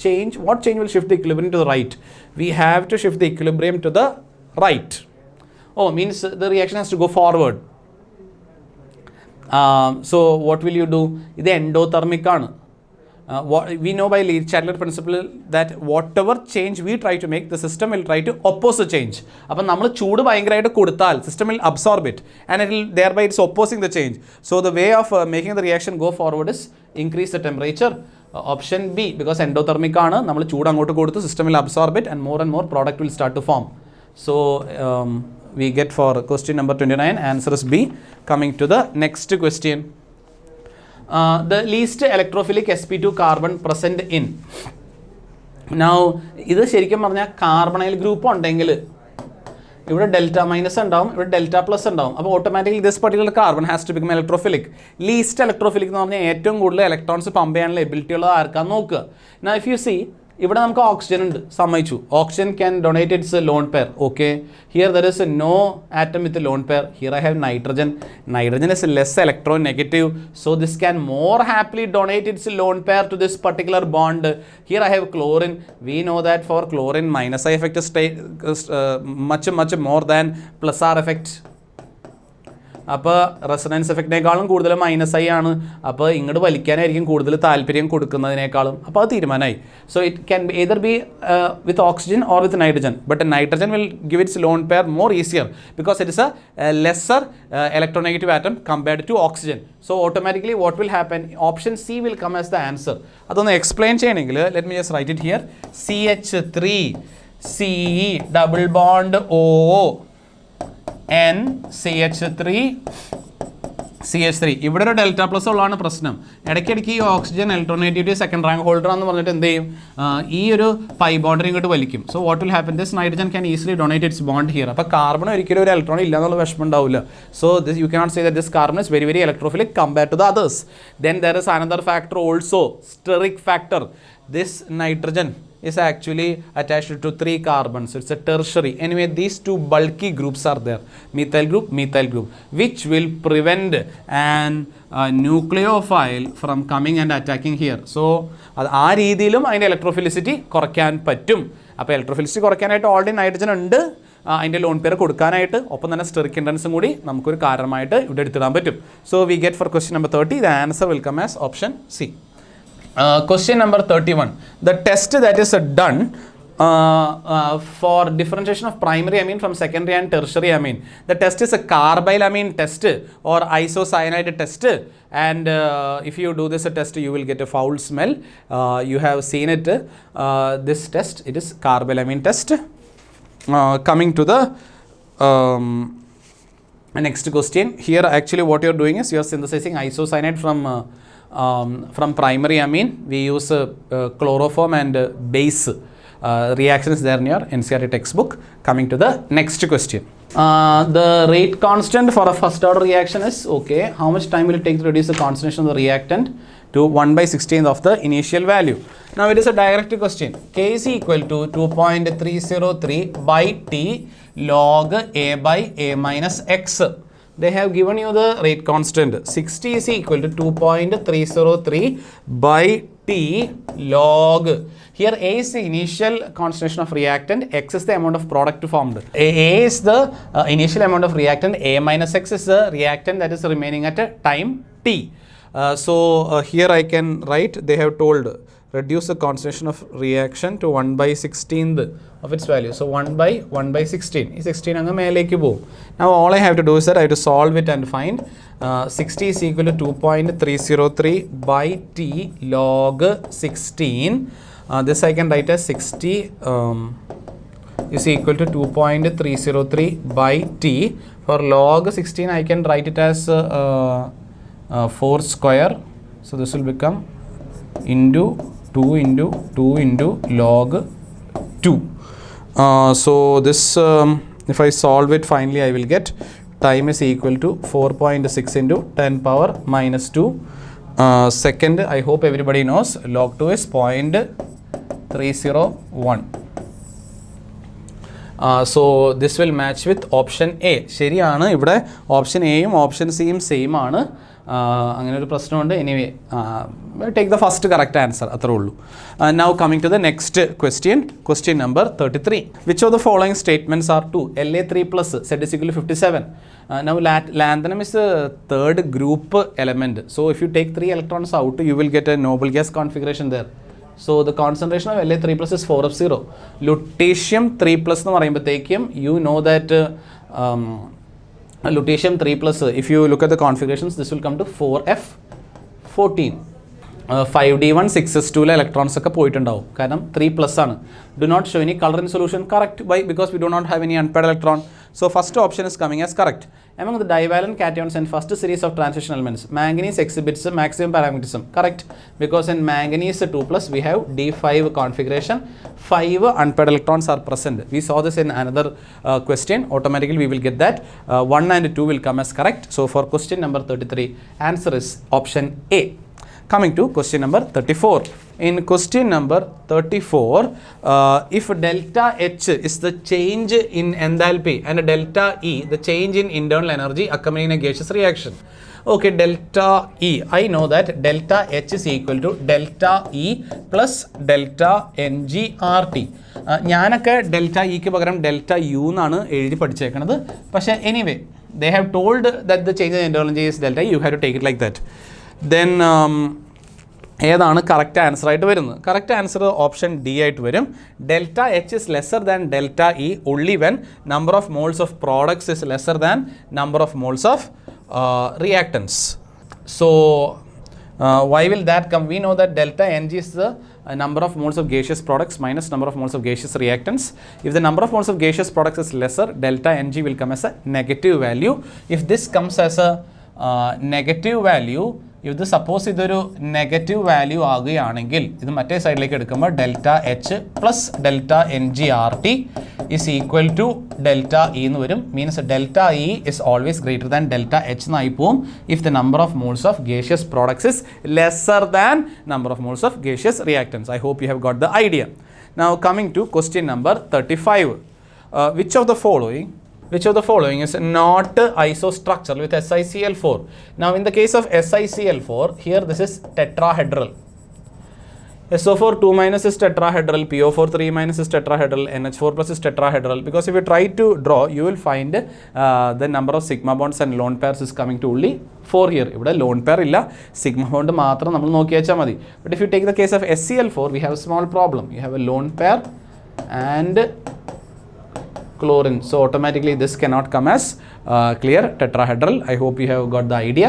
change will shift the equilibrium to the right? We have to shift the equilibrium to the right. Oh, means the reaction has to go forward. So what will you do? ഇത് endothermic ആണ്. We know by Le-Chatelain principle that whatever change we try to make, the system will try to oppose the change. അപ്പം നമ്മൾ ചൂട് ഭയങ്കരമായിട്ട് കൊടുത്താൽ system will absorb it and it will thereby it's opposing the change. So the way of making the reaction go forward is increase the temperature. Option B, because endothermic ആണ്, നമ്മൾ ചൂട് അങ്ങോട്ട് കൊടുത്ത് system will absorb it and more product will start to form. So we get for question number 29, answer is B. Coming to the next question. The least electrophilic sp2 carbon present in. Now ഇത് ശരിക്കും പറഞ്ഞാൽ carbonyl group ഉണ്ടെങ്കിൽ ഇവിടെ delta minus ഉണ്ടാവും, ഇവിടെ delta plus ഉണ്ടാവും. അപ്പോൾ automatically this particular carbon has to become electrophilic. Least electrophilic എന്ന് പറഞ്ഞാൽ ഏറ്റവും കൂടുതൽ ഇലക്ട്രോൺസ് പമ്പ് ചെയ്യാനുള്ള എബിലിറ്റി ഉള്ളത് ആർക്കാന്ന് നോക്കുക. Now if you see, ഇവിടെ നമുക്ക് ഓക്സിജൻ ഉണ്ട്, സമ്മതിച്ചു. Oxygen can donate its lone pair. Okay, here there is no atom with lone pair. Here I have nitrogen. Nitrogen is less electronegative, so this can more happily donate its lone pair to this particular bond. Here I have chlorine. We know that for chlorine minus I effect is much more than plus R effect. അപ്പോൾ resonance എഫക്റ്റിനേക്കാളും കൂടുതൽ -I ആണ്. അപ്പോൾ ഇങ്ങോട്ട് വലിക്കാനായിരിക്കും കൂടുതൽ താല്പര്യം കൊടുക്കുന്നതിനേക്കാളും. അപ്പോൾ അത് തീരുമാനമായി. So it can either be with oxygen or with nitrogen, but nitrogen will give its lone pair more easier because it is a lesser electronegative atom compared to oxygen. So automatically what will happen? Option C will come as the answer. അതൊന്ന് explain ചെയ്യണമെങ്കിൽ let me just write it here. CH3 CE double bond O N CH3 CH3. ഇവിടെ ഒരു delta plus ഉള്ളതാണ് പ്രശ്നം. ഇടയ്ക്കിടയ്ക്ക് ഈ oxygen electronegativity second rank holder എന്ന് പറഞ്ഞിട്ട് എന്ത് ചെയ്യും, ഈ ഒരു പൈ ബോണ്ടിനെ ഇങ്ങോട്ട് വലിക്കും. So what will happen, this nitrogen can easily donate its bond here. അപ്പോൾ കാർബൺ ഒരിക്കലും ഒരു ഇലക്ട്രോൺ ഇല്ല എന്നുള്ള വിഷമം ഉണ്ടാവില്ല. So this you cannot say that this carbon is very electrophilic compared to the others. Then there is another factor also, steric factor. This nitrogen is actually attached to 3 carbons. It's a tertiary. Anyway, these 2 bulky groups are there. Methyl group, which will prevent an nucleophile from coming and attacking here. So, ആ രീതിയിലും അതിൻ്റെ ഇലക്ട്രോഫിലിസിറ്റി കുറയ്ക്കാൻ പറ്റും. അപ്പോൾ ഇലക്ട്രോഫിലിസിറ്റി കുറയ്ക്കാനായിട്ട് already nitrogen ഉണ്ട്, അതിൻ്റെ loan പേര് കൊടുക്കാനായിട്ട്. ഒപ്പം തന്നെ സ്റ്റെറിക് ഇൻഡൻസും കൂടി നമുക്കൊരു കാരണമായിട്ട് ഇവിടെ എടുത്തിടാൻ പറ്റും. So we get for question number 30 the answer will come as option C. Question number 31. The test that is done for differentiation of primary amine from secondary and tertiary amine. The test is a carbylamine test or isocyanide test. And if you do this test, you will get a foul smell. You have seen it. This test, it is carbylamine test. Coming to the next question. Here actually what you are doing is you are synthesizing isocyanide from primary amine. We use chloroform and base. Reaction is there in your NCERT textbook. Coming to the next question. The rate constant for a first order reaction is, okay, how much time will it take to reduce the concentration of the reactant to 1/16 of the initial value? Now it is a direct question. K is equal to 2.303 by T log A by A minus X. They have given you the rate constant. 60 is equal to 2.303 by T log. Here A is the initial concentration of reactant, X is the amount of product formed. A is the initial amount of reactant, A minus X is the reactant that is remaining at a time T. So here I can write, they have told reduce the concentration of reaction to 1/16 of its value. So 1/16. Is 16 angam melekku po. Now all I have to do is that I have to solve it and find 60 is equal to 2.303 by T log 16. This I can write as 60 is equal to 2.303 by T. For log 16 I can write it as 4 square. So this will become into 2 into 2 into log 2. So this if I solve it, finally I will get time is equal to 4.6 into 10 power minus 2. Second, I hope everybody knows log 2 is 0.301. So this will match with option A. ശരിയാണ്, ഇവിടെ option എയും option സിയും same ആണ്. അങ്ങനെ ഒരു പ്രശ്നമുണ്ട്. Anyway take the first correct answer, അത്രേ ഉള്ളൂ. Now coming to the next question number 33. Which of the following statements are true? La3+ Z is equal to 57. Now lanthanum is the third group element. So if you take 3 electrons out, you will get a noble gas configuration there. So the concentration of La3+ is 4f0. Lutetium 3+ എന്ന് പറയുമ്പോഴത്തേക്കും you know that lutetium 3+, if you look at the configurations, this will come to 4f14. 5d1 6s2 electrons ഒക്കെ പോയിട്ടുണ്ടാവും, കാരണം 3+ ആണ്. Do not show any color in solution. Correct. Why? Because we do not have any unpaired electron. So first option is coming as correct. Among the divalent cations in first series of transition elements, manganese exhibits maximum paramagnetism. Correct. Because in manganese 2+, we have D5 configuration. 5 unpaired electrons are present. We saw this in another question. Automatically we will get that. 1 and 2 will come as correct. So for question number 33, answer is option A. Coming to question number 34. In question number 34, if delta H is the change in enthalpy and delta E the change in internal energy accompanying a gaseous reaction. Okay, delta E. I know that delta H is equal to delta E plus delta NGRT. ഞാനൊക്കെ delta ഇക്ക് പകരം delta U എന്നാണ് എഴുതി പഠിച്ചേക്കുന്നത്. പക്ഷേ anyway they have told that the change in internal energy is delta, you have to take it like that. Then ഏതാണ് correct answer ആയിട്ട് വരുന്നത്? Correct answer option D ആയിട്ട് വരും. Delta H is lesser than delta E only when number of moles of products is lesser than number of moles of reactants. So why will that come? We know that delta Ng is the number of moles of gaseous products minus number of moles of gaseous reactants. If the number of moles of gaseous products is lesser, delta Ng will come as a negative value. If this comes as a negative value, ഇത് suppose ഇതൊരു negative value ആകുകയാണെങ്കിൽ ഇത് മറ്റേ സൈഡിലേക്ക് എടുക്കുമ്പോൾ delta H plus delta N G R T is equal to delta E എന്ന് വരും. Means delta E is always greater than delta H എന്നായി പോവും if the number of moles of gaseous products is lesser than number of moles of gaseous reactants. I hope you have got the idea. Now coming to question number 35. Which of the following is not isostructural with SiCl4? Now in the case of SiCl4, here this is tetrahedral. SO4 2 minus is tetrahedral, PO4 3 minus is tetrahedral, NH4 plus is tetrahedral. Because if you try to draw, you will find the number of sigma bonds and lone pairs is coming to only 4 here. ഇവിടെ lone pair ഇല്ല, sigma bond മാത്രം നമ്മൾ നോക്കി വെച്ചാൽ മതി. But if you take the case of SCl4, we have a small problem. You have a lone pair and chlorine, so automatically this cannot come as clear tetrahedral. I hope you have got the idea.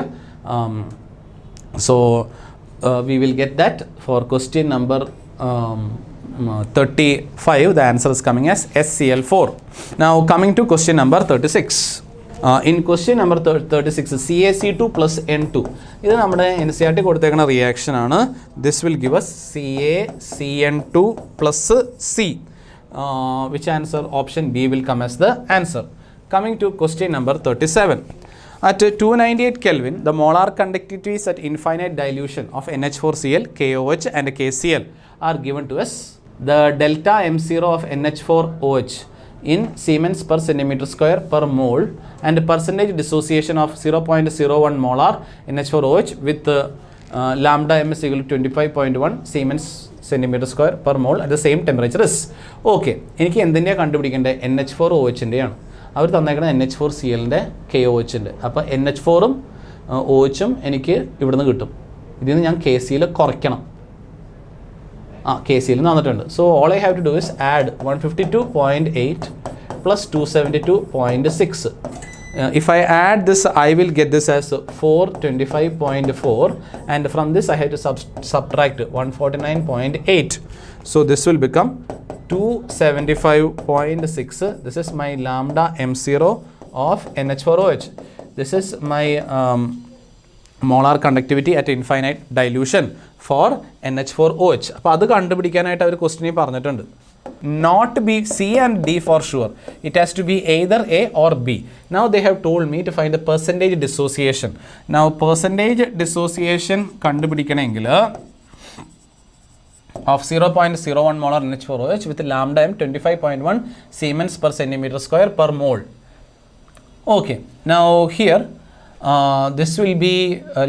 So we will get that for question number 35. The answer is coming as SCl4. Now coming to question number 36. In question number 36, CaC2 plus N2. ഇത് നമ്മുടെ NCERT കൊടുത്തേക്കുന്ന reaction ആണ്. This will give us CaCN2 plus C. Which answer? Option B will come as the answer. Coming to question number 37. At 298 Kelvin, the molar conductivities at infinite dilution of NH4Cl, KOH and KCl are given to us. The delta M0 of NH4OH in Siemens per centimeter square per mole and percentage dissociation of 0.01 molar NH4OH with lambda M is equal to 25.1 Siemens centimeter square per mole at the same temperature is. Okay, എനിക്ക് എന്തിൻ്റെയാണ് കണ്ടുപിടിക്കേണ്ടത്? NH4OH-ൻ്റെയാണ്. അവർ തന്നേക്കുന്നത് NH4Cl-ൻ്റെ KOH-ൻ്റെ. അപ്പോൾ NH4-ഉം OH-ഉം എനിക്ക് ഇവിടുന്ന് കിട്ടും. ഇതിൽ നിന്ന് ഞാൻ KCl കുറയ്ക്കണം. KCl തന്നിട്ടുണ്ട്. So all I have to do is add 152.8 plus 272.6. If I add this, I will get this as 425.4, and from this I have to subtract 149.8. So this will become 275.6. This is my lambda M0 of NH4OH. This is my molar conductivity at infinite dilution for NH4OH. അപ്പോൾ അത് കണ്ടുപിടിക്കാനായിട്ട് അവർ ക്വസ്റ്റ്യനിൽ പറഞ്ഞിട്ടുണ്ട്. Not B, C and D for sure. It has to be either A or B. Now they have told me to find the percentage dissociation. Now percentage dissociation കണ്ടുപിടിക്കണമെങ്കിൽ of 0.01 molar NH4OH with lambda M 25.1 Siemens per centimeter square per mole. Okay, now here this will be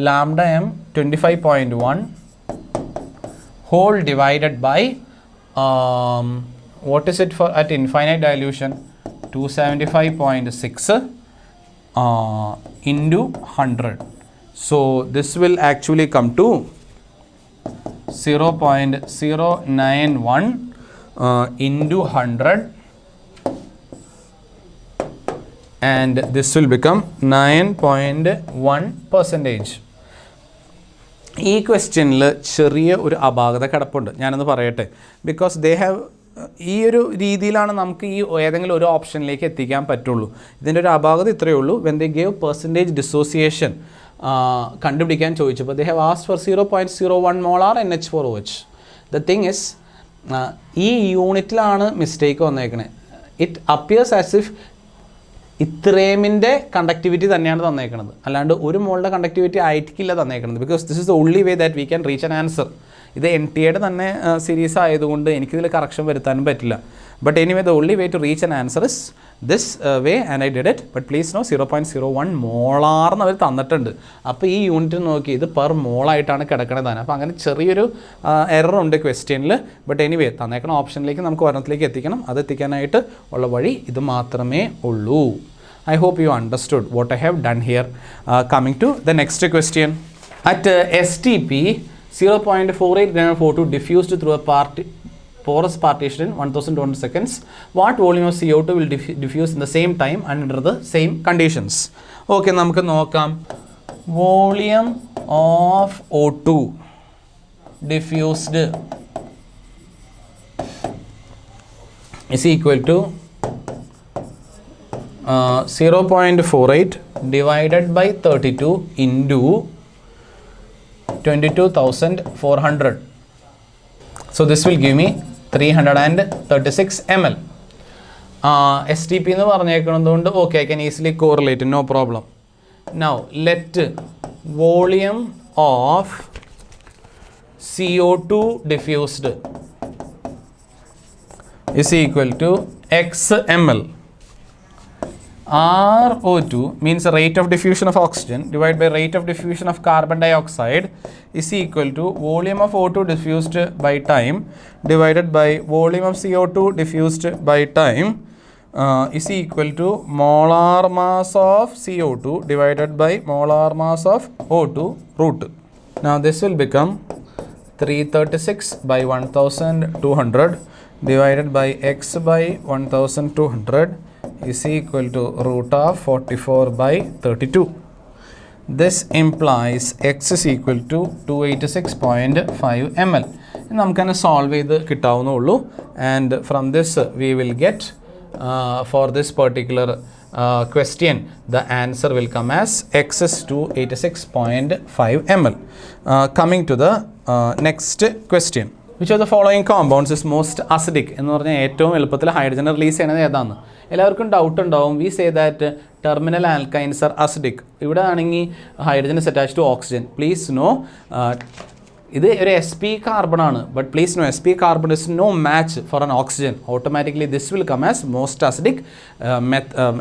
lambda M 25.1 whole divided by what is it for at infinite dilution? 275.6 into 100. So this will actually come to 0.091 into 100, and this will become 9.1%. ഈ ക്വസ്റ്റ്യനിൽ ചെറിയ ഒരു അപാകത കിടപ്പുണ്ട്. ഞാനൊന്ന് പറയട്ടെ. Because they have ഈ ഒരു രീതിയിലാണ് നമുക്ക് ഈ ഏതെങ്കിലും ഒരു ഓപ്ഷനിലേക്ക് എത്തിക്കാൻ പറ്റുള്ളൂ. ഇതിൻ്റെ ഒരു അപാകത ഇത്രയേ ഉള്ളൂ. When they gave percentage dissociation കണ്ടുപിടിക്കാൻ ചോദിച്ചപ്പോൾ they have asked for 0.01 molar NH4OH. The thing is ഈ യൂണിറ്റിലാണ് മിസ്റ്റേക്ക് വന്നേക്കണേ. ഇറ്റ് അപ്പിയേഴ്സ് ആസ് ഇഫ് ഇത്രേമിൻ്റെ കണ്ടക്ടിവിറ്റി തന്നെയാണ് തന്നേക്കുന്നത്, അല്ലാണ്ട് ഒരു മോളുടെ കണ്ടക്ടിവിറ്റി ആയിരിക്കില്ല തന്നേക്കുന്നത്. Because this is the only way that we can reach an answer. ഇത് NTA തന്നെ സീരീസ് ആയതുകൊണ്ട് എനിക്കിതിൽ കറക്ഷൻ വരുത്താനും പറ്റില്ല. But anyway the only way to reach an answer is this way and I did it. But please know 0.01 മോളാർന്ന് അവർ തന്നിട്ടുണ്ട്. അപ്പോൾ ഈ യൂണിറ്റ് നോക്കി ഇത് പെർ മോളായിട്ടാണ് കിടക്കണത് തന്നെ. അപ്പോൾ അങ്ങനെ ചെറിയൊരു എറർ ഉണ്ട് ക്വസ്റ്റ്യനിൽ. ബട്ട് എനിവേ തന്നേക്കണ ഓപ്ഷനിലേക്ക് നമുക്ക് ഒരെണ്ണത്തിലേക്ക് എത്തിക്കണം. അത് എത്തിക്കാനായിട്ട് ഉള്ള വഴി ഇത് മാത്രമേ ഉള്ളൂ. I hope you understood what I have done here. Coming to the next question. At STP, 0.48 g/42 diffused through a porous partition in 1200 seconds. What volume of CO2 will diffuse in the same time and under the same conditions? Okay, നമുക്ക് നോക്കാം. Volume of O2 diffused is equal to 0.48 divided by 32 into 22,400. So this will give me 336 ml. STP എന്ന് പറഞ്ഞേക്കുന്നതുകൊണ്ട് okay, I can easily correlate, no problem. Now let volume of CO2 diffused is equal to x ml. RO2 means the rate of diffusion of oxygen divided by rate of diffusion of carbon dioxide is equal to volume of O2 diffused by time divided by volume of CO2 diffused by time is equal to molar mass of CO2 divided by molar mass of O2 root. Now this will become 336 by 1200 divided by x by 1200 is equal to root of 44 by 32. This implies x is equal to 286.5 ml. നമുക്കന്നെ solve ചെയ്ത് കിട്ടാവുന്നുള്ളൂ. And from this we will get for this particular question the answer will come as x is 286.5 ml. Coming to the next question. Which of the following compounds is most acidic? എന്ന് പറഞ്ഞാൽ ഏറ്റവും എളുപ്പത്തിൽ hydrogen release ചെയ്യുന്നത് ഏതാണ്? എല്ലാവർക്കും doubt ഉണ്ടാവും. We say that terminal alkynes are acidic. ഇവിടെ ആണെങ്കിൽ hydrogen is attached to oxygen. Please know ഇത് ഒരു SP കാർബൺ ആണ്. But please know SP carbon is no match for an oxygen. Automatically this will come as most acidic.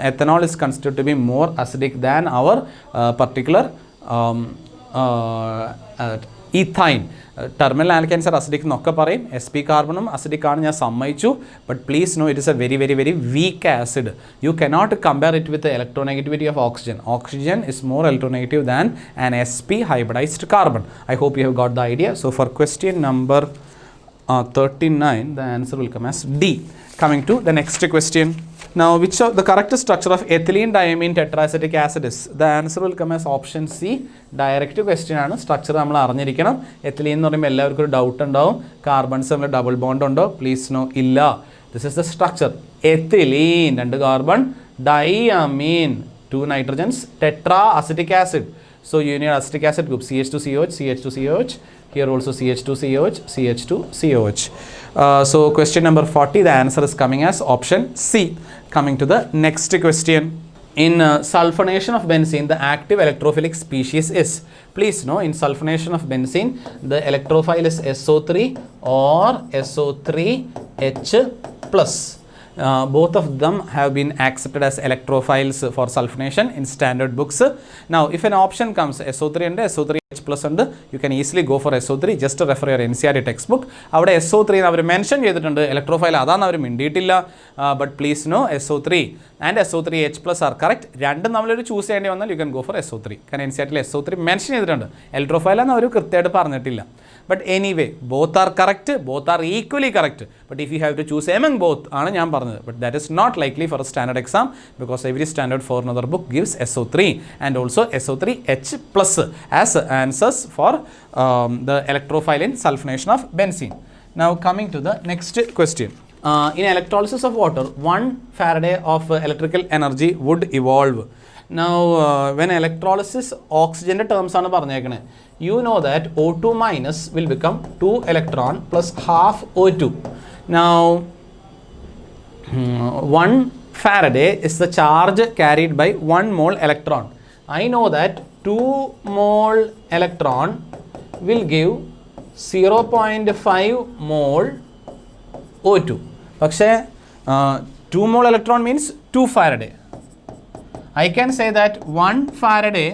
Ethanol is considered to be more acidic than our particular ethyne. Terminal alkynes are acidic എന്നൊക്കെ പറയും. SP കാർബണും acidic ആണ്, ഞാൻ സമ്മതിച്ചു. But please know it is A very very very weak acid. You cannot compare it with electronegativity of oxygen. Oxygen is more electronegative than an SP hybridized carbon. I hope you have got the idea. So for question number 39, the answer will come as D. Coming to the next question. Now, which of the correct structure of ethylene diamine tetraacetic acid is? The answer will come as option C. Direct question ആണ്. Structure നമ്മൾ അറിഞ്ഞിരിക്കണം. Ethylene എന്ന് പറയുമ്പോൾ എല്ലാവർക്കും ഒരു doubt ഉണ്ടാവും. Carbons തമ്മിൽ double bond ഉണ്ടോ? പ്ലീസ് നോ, ഇല്ല. This is the structure. Ethylene 2 carbon, diamine 2 nitrogens, tetra acetic acid. So you need acetic acid group CH2COH, CH2COH. Here also CH2COH, CH2COH. So question number 40, the answer is coming as option C. Coming to the next question. In sulfonation of benzene, the active electrophilic species is? Please know, in sulfonation of benzene, the electrophile is SO3 or SO3H+. Both of them have been accepted as electrophiles for sulfonation in standard books. Now, if an option comes SO3 and SO3H+ and you can easily go for SO3. Just refer your NCERT textbook. അവിടെ SO3 അവർ mention ചെയ്തിട്ടുണ്ട്. Electrophile അതാണ് അവർ മിണ്ടിയിട്ടില്ല. But please know SO3 and SO3H+ are correct. രണ്ടും നമ്മളൊരു choose ചെയ്യേണ്ടി വന്നാൽ you can go for SO3. കാരണം NCERT SO3 മെൻഷൻ ചെയ്തിട്ടുണ്ട്. ഇലക്ട്രോഫൈൽ എന്ന് അവർ കൃത്യമായിട്ട് പറഞ്ഞിട്ടില്ല. But anyway, both are correct, both are equally correct. But if you have to choose among both, ആണ് ഞാൻ പറഞ്ഞത്. But that is not likely for a standard exam because every standard for another book gives SO3 and also SO3H+ as answers for the electrophile in sulfonation of benzene. Now coming to the next question. In electrolysis of water, 1 Faraday of electrical energy would evolve. Now when electrolysis oxygen terms ആണ് പറഞ്ഞേക്കണേ. You know that O2 minus will become 2 electron plus half O2. Now 1 Faraday is the charge carried by 1 mole electron. I know that 2 mole electron will give 0.5 mole O2. പക്ഷേ 2 mole electron means 2 Faraday. I can say that 1 Faraday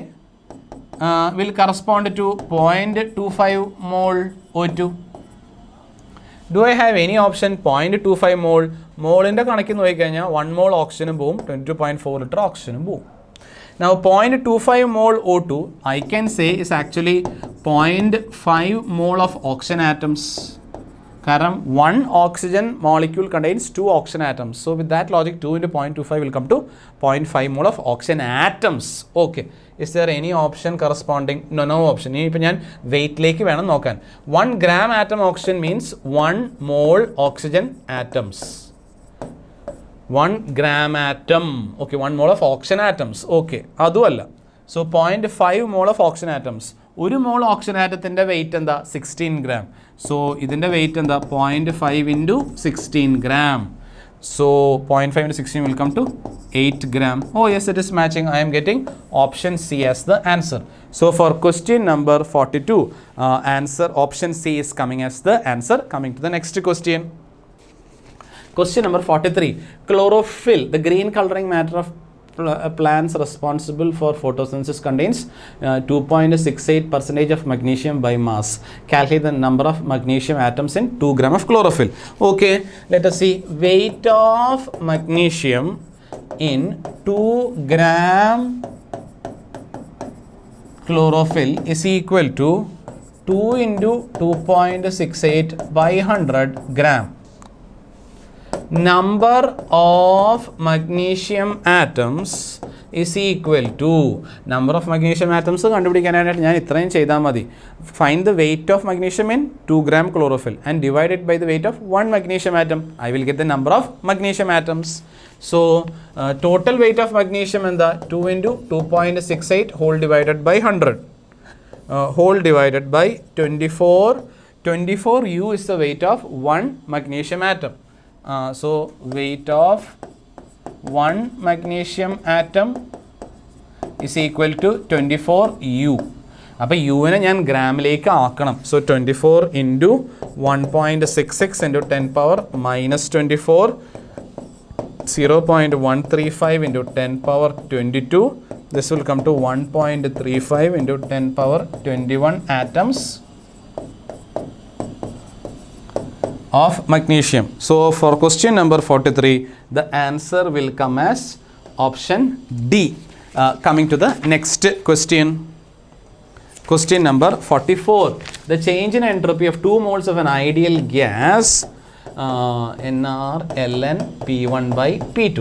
will correspond to 0.25 mole O2. Do I have any option 0.25 mole? മോളിൻ്റെ കണക്കിൽ നോക്കിക്കഴിഞ്ഞാൽ 1 mole ഓക്സിജനും പോവും, 22.4 litre ഓക്സിജനും പോവും. Now 0.25 mole O2 I can say is actually 0.5 mole of oxygen atoms. കാരണം 1 oxygen molecule contains 2 oxygen atoms. So with that logic 2 into 0.25 will come to 0.5 mole of oxygen atoms. Okay. Is there any option corresponding? No option. ഇപ്പോൾ ഞാൻ വെയിറ്റിലേക്ക് വേണം നോക്കാൻ. 1 gram atom oxygen means 1 mole oxygen atoms. 1 gram atom. Okay, 1 mole of oxygen atoms. Okay, അതുമല്ല. So 0.5 mole of oxygen atoms. ഒരു മോൾ oxygen ആറ്റത്തിൻ്റെ wait എന്താ? 16 gram. So ഇതിൻ്റെ wait എന്താ? 0.5 into 16 gram. So 0.5 into 16 will come to 8 gram. Oh yes, it is matching. I am getting option C as the answer. So for question number 42, answer option C is coming as the answer. Coming to the next question. Question number 43. Chlorophyll, the green coloring matter of plants responsible for photosynthesis, contains 2.68% of magnesium by mass. Calculate the number of magnesium atoms in 2 gram of chlorophyll. Okay, let us see. Weight of magnesium in 2 gram chlorophyll is equal to 2 into 2.68 by 100 gram. Number of magnesium atoms is equal to number of magnesium atoms കണ്ടുപിടിക്കാനായിട്ട് ഞാൻ ഇത്രയും ചെയ്താൽ മതി. Find the weight of magnesium in 2 gram chlorophyll and divide it by the weight of 1 magnesium atom. I will get the number of magnesium atoms. So total weight of magnesium എന്താ? 2 into 2.68 whole divided by 100 whole divided by 24. 24 U is the weight of 1 magnesium atom. So weight of 1 magnesium atom is equal to 24 U. അപ്പോൾ യുവിനെ ഞാൻ ഗ്രാമിലേക്ക് ആക്കണം. So 24 into 1.66 into 10 power minus 24, 0.135 into 10 power 22. This will come to 1.35 into 10 power 21 atoms of magnesium. So for question number 43, the answer will come as option D. Coming to the next question. Question number 44. The change in entropy of 2 moles of an ideal gas Nr Ln P1 by P2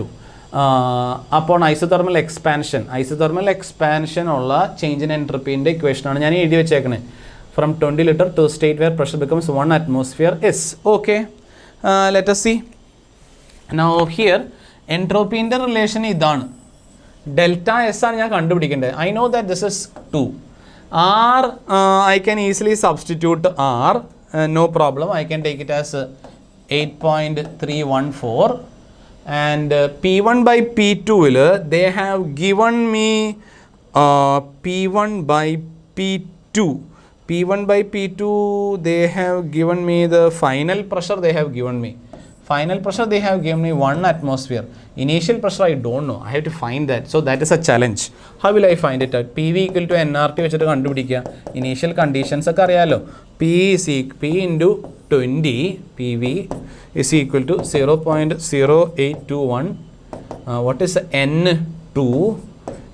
upon isothermal expansion ഉള്ള change in എൻട്രപ്പീൻ്റെ ഇക്വേഷനാണ് ഞാൻ എഴുതി വെച്ചേക്കണേ. From 20 liter to a state where pressure becomes 1 atmosphere is. Okay, let us see. Now here entropy in the relation ഇതാണ്. Delta S ആണ് ഞാൻ കണ്ടുപിടിക്കേണ്ടത്. I know that this is 2. R I can easily substitute R. No problem. I can take it as 8.314. And P1 by P2 they have given me P1 by P2. P1 by P2 they have given me the final pressure they have given me. Final pressure they have given me 1 atmosphere. Initial pressure I don't know. I have to find that. So that is a challenge. How will I find it out? PV equal to nRT വെച്ചിട്ട് കണ്ടുപിടിക്കുക. Initial conditions ഒക്കെ അറിയാലോ. P into 20 PV is equal to 0.0821. What is N2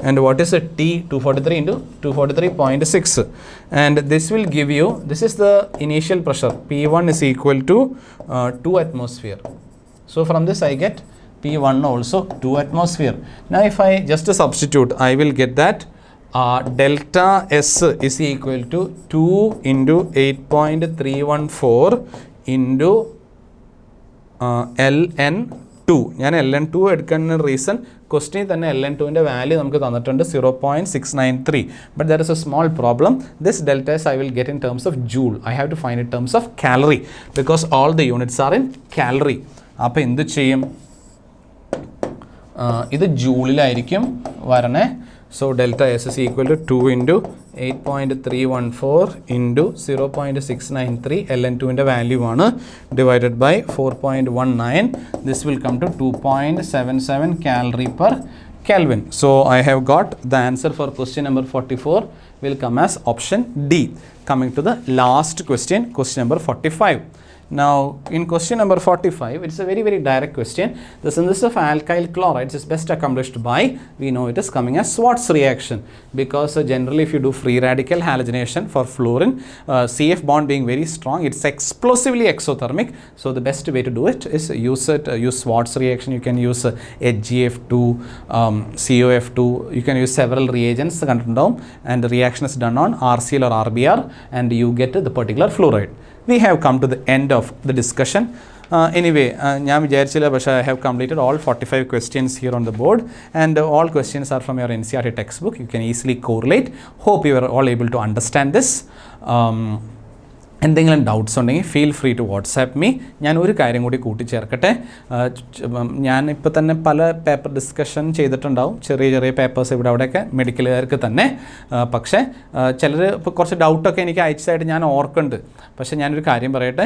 and what is T? 243 into 243.6. And this will give you, this is the initial pressure. P1 is equal to 2 atmosphere. So from this I get P1 also 2 atmosphere. Now if I just substitute, I will get that delta S is equal to 2 into 8.314 into LN2. ഞാൻ LN2 എടുക്കുന്ന reason ക്വസ്റ്റ്യനിൽ തന്നെ LN2ൻ്റെ value നമുക്ക് തന്നിട്ടുണ്ട് 0.693. But there is a small problem. This delta S I will get in terms of joule. I have to find in terms of calorie because all the units are in calorie. അപ്പോൾ എന്ത് ചെയ്യും? ഇത് ജൂളിലായിരിക്കും വരണേ. So delta S is equal to 2 into 8.314 into 0.693 LN2ൻ്റെ value ആണ് divided by 4.19. This will come to 2.77 calorie per Kelvin. So I have got the answer for question number 44 will come as option D. Coming to the last question, question number 45. Now in question number 45, it's a very direct question. The synthesis of alkyl chlorides is best accomplished by, we know it is coming as Schwarz reaction, because generally if you do free radical halogenation for fluorine, CF bond being very strong, it's explosively exothermic. So the best way to do it is use Schwarz reaction. You can use HgF2, COF2, you can use several reagents and the reaction is done on RCl or RBr and you get the particular fluoride. We have come to the end of the discussion. Anyway, ഞാൻ വിചാരിച്ചില്ല, പക്ഷേ I have completed all 45 questions here on the board and all questions are from your NCERT textbook. You can easily correlate. Hope you are all able to understand this. എന്തെങ്കിലും doubts ഉണ്ടെങ്കിൽ feel free to WhatsApp me. ഞാൻ ഒരു കാര്യം കൂടി കൂട്ടിച്ചേർക്കട്ടെ. ഞാനിപ്പോൾ തന്നെ പല paper discussion ചെയ്തിട്ടുണ്ടാവും, ചെറിയ പേപ്പേഴ്സ് ഇവിടെ അവിടെയൊക്കെ മെഡിക്കലുകാർക്ക് തന്നെ. പക്ഷേ ചിലർ ഇപ്പോൾ കുറച്ച് ഡൗട്ടൊക്കെ എനിക്ക് അയച്ചതായിട്ട് ഞാൻ ഓർക്കുന്നുണ്ട്. പക്ഷേ ഞാനൊരു കാര്യം പറയട്ടെ,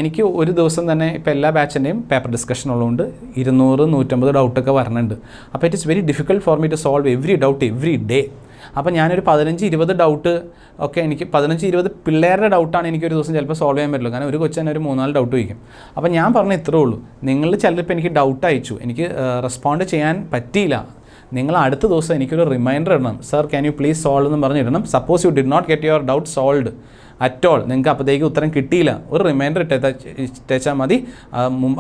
എനിക്ക് ഒരു ദിവസം തന്നെ ഇപ്പോൾ എല്ലാ ബാച്ചിൻ്റെയും പേപ്പർ ഡിസ്കഷൻ ഉള്ളതുകൊണ്ട് 200-150 ഡൗട്ടൊക്കെ വരണുണ്ട്. അപ്പോൾ it is very difficult for me to solve every doubt every day. അപ്പോൾ ഞാനൊരു 15-20 ഡൗട്ട് ഒക്കെ എനിക്ക് 15-20 പിള്ളേരുടെ ഡൗട്ടാണ് എനിക്കൊരു ദിവസം ചിലപ്പോൾ സോൾവ് ചെയ്യാൻ പറ്റുള്ളൂ. കാരണം ഒരു കൊച്ചന്നെ ഒരു 3-4 ഡൗട്ട് ചോദിക്കും. അപ്പോൾ ഞാൻ പറഞ്ഞ ഇത്രേ ഉള്ളൂ, നിങ്ങൾ ചിലപ്പോൾ എനിക്ക് ഡൗട്ട് അയച്ചു, എനിക്ക് റെസ്പോണ്ട് ചെയ്യാൻ പറ്റിയില്ല, നിങ്ങൾ അടുത്ത ദിവസം എനിക്കൊരു റിമൈൻഡർ ഇടണം. Sir can you please solve എന്ന് പറഞ്ഞിടണം. Suppose you did not get your doubt solved at all, നിങ്ങൾക്ക് അപ്പോഴത്തേക്ക് ഉത്തരം കിട്ടിയില്ല, ഒരു റിമൈൻഡർ ഇട്ടേച്ചാൽ മതി.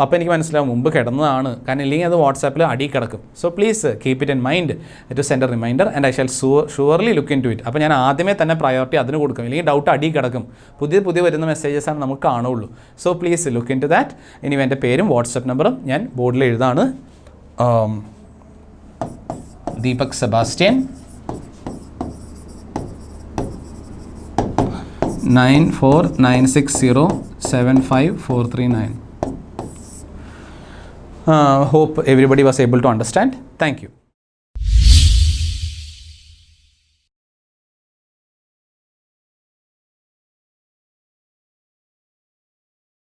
അപ്പോൾ എനിക്ക് മനസ്സിലാവും മുമ്പ് കിടന്നതാണ്, കാരണം ഇല്ലെങ്കിൽ അത് വാട്സാപ്പിൽ അടി കിടക്കും. So please keep it in mind to send a reminder and I shall surely look into it. അപ്പോൾ ഞാൻ ആദ്യമേ തന്നെ പ്രയോറിറ്റി അതിന് കൊടുക്കും, ഇല്ലെങ്കിൽ ഡൗട്ട് അടി കിടക്കും. പുതിയ വരുന്ന മെസ്സേജസാണ് നമുക്ക് കാണുള്ളൂ. So please look into that. ഇനി എൻ്റെ പേരും വാട്സപ്പ് നമ്പറും ഞാൻ ബോർഡിൽ എഴുതാണ്. Deepak Sebastian 9496075439. Hope everybody was able to understand. Thank you.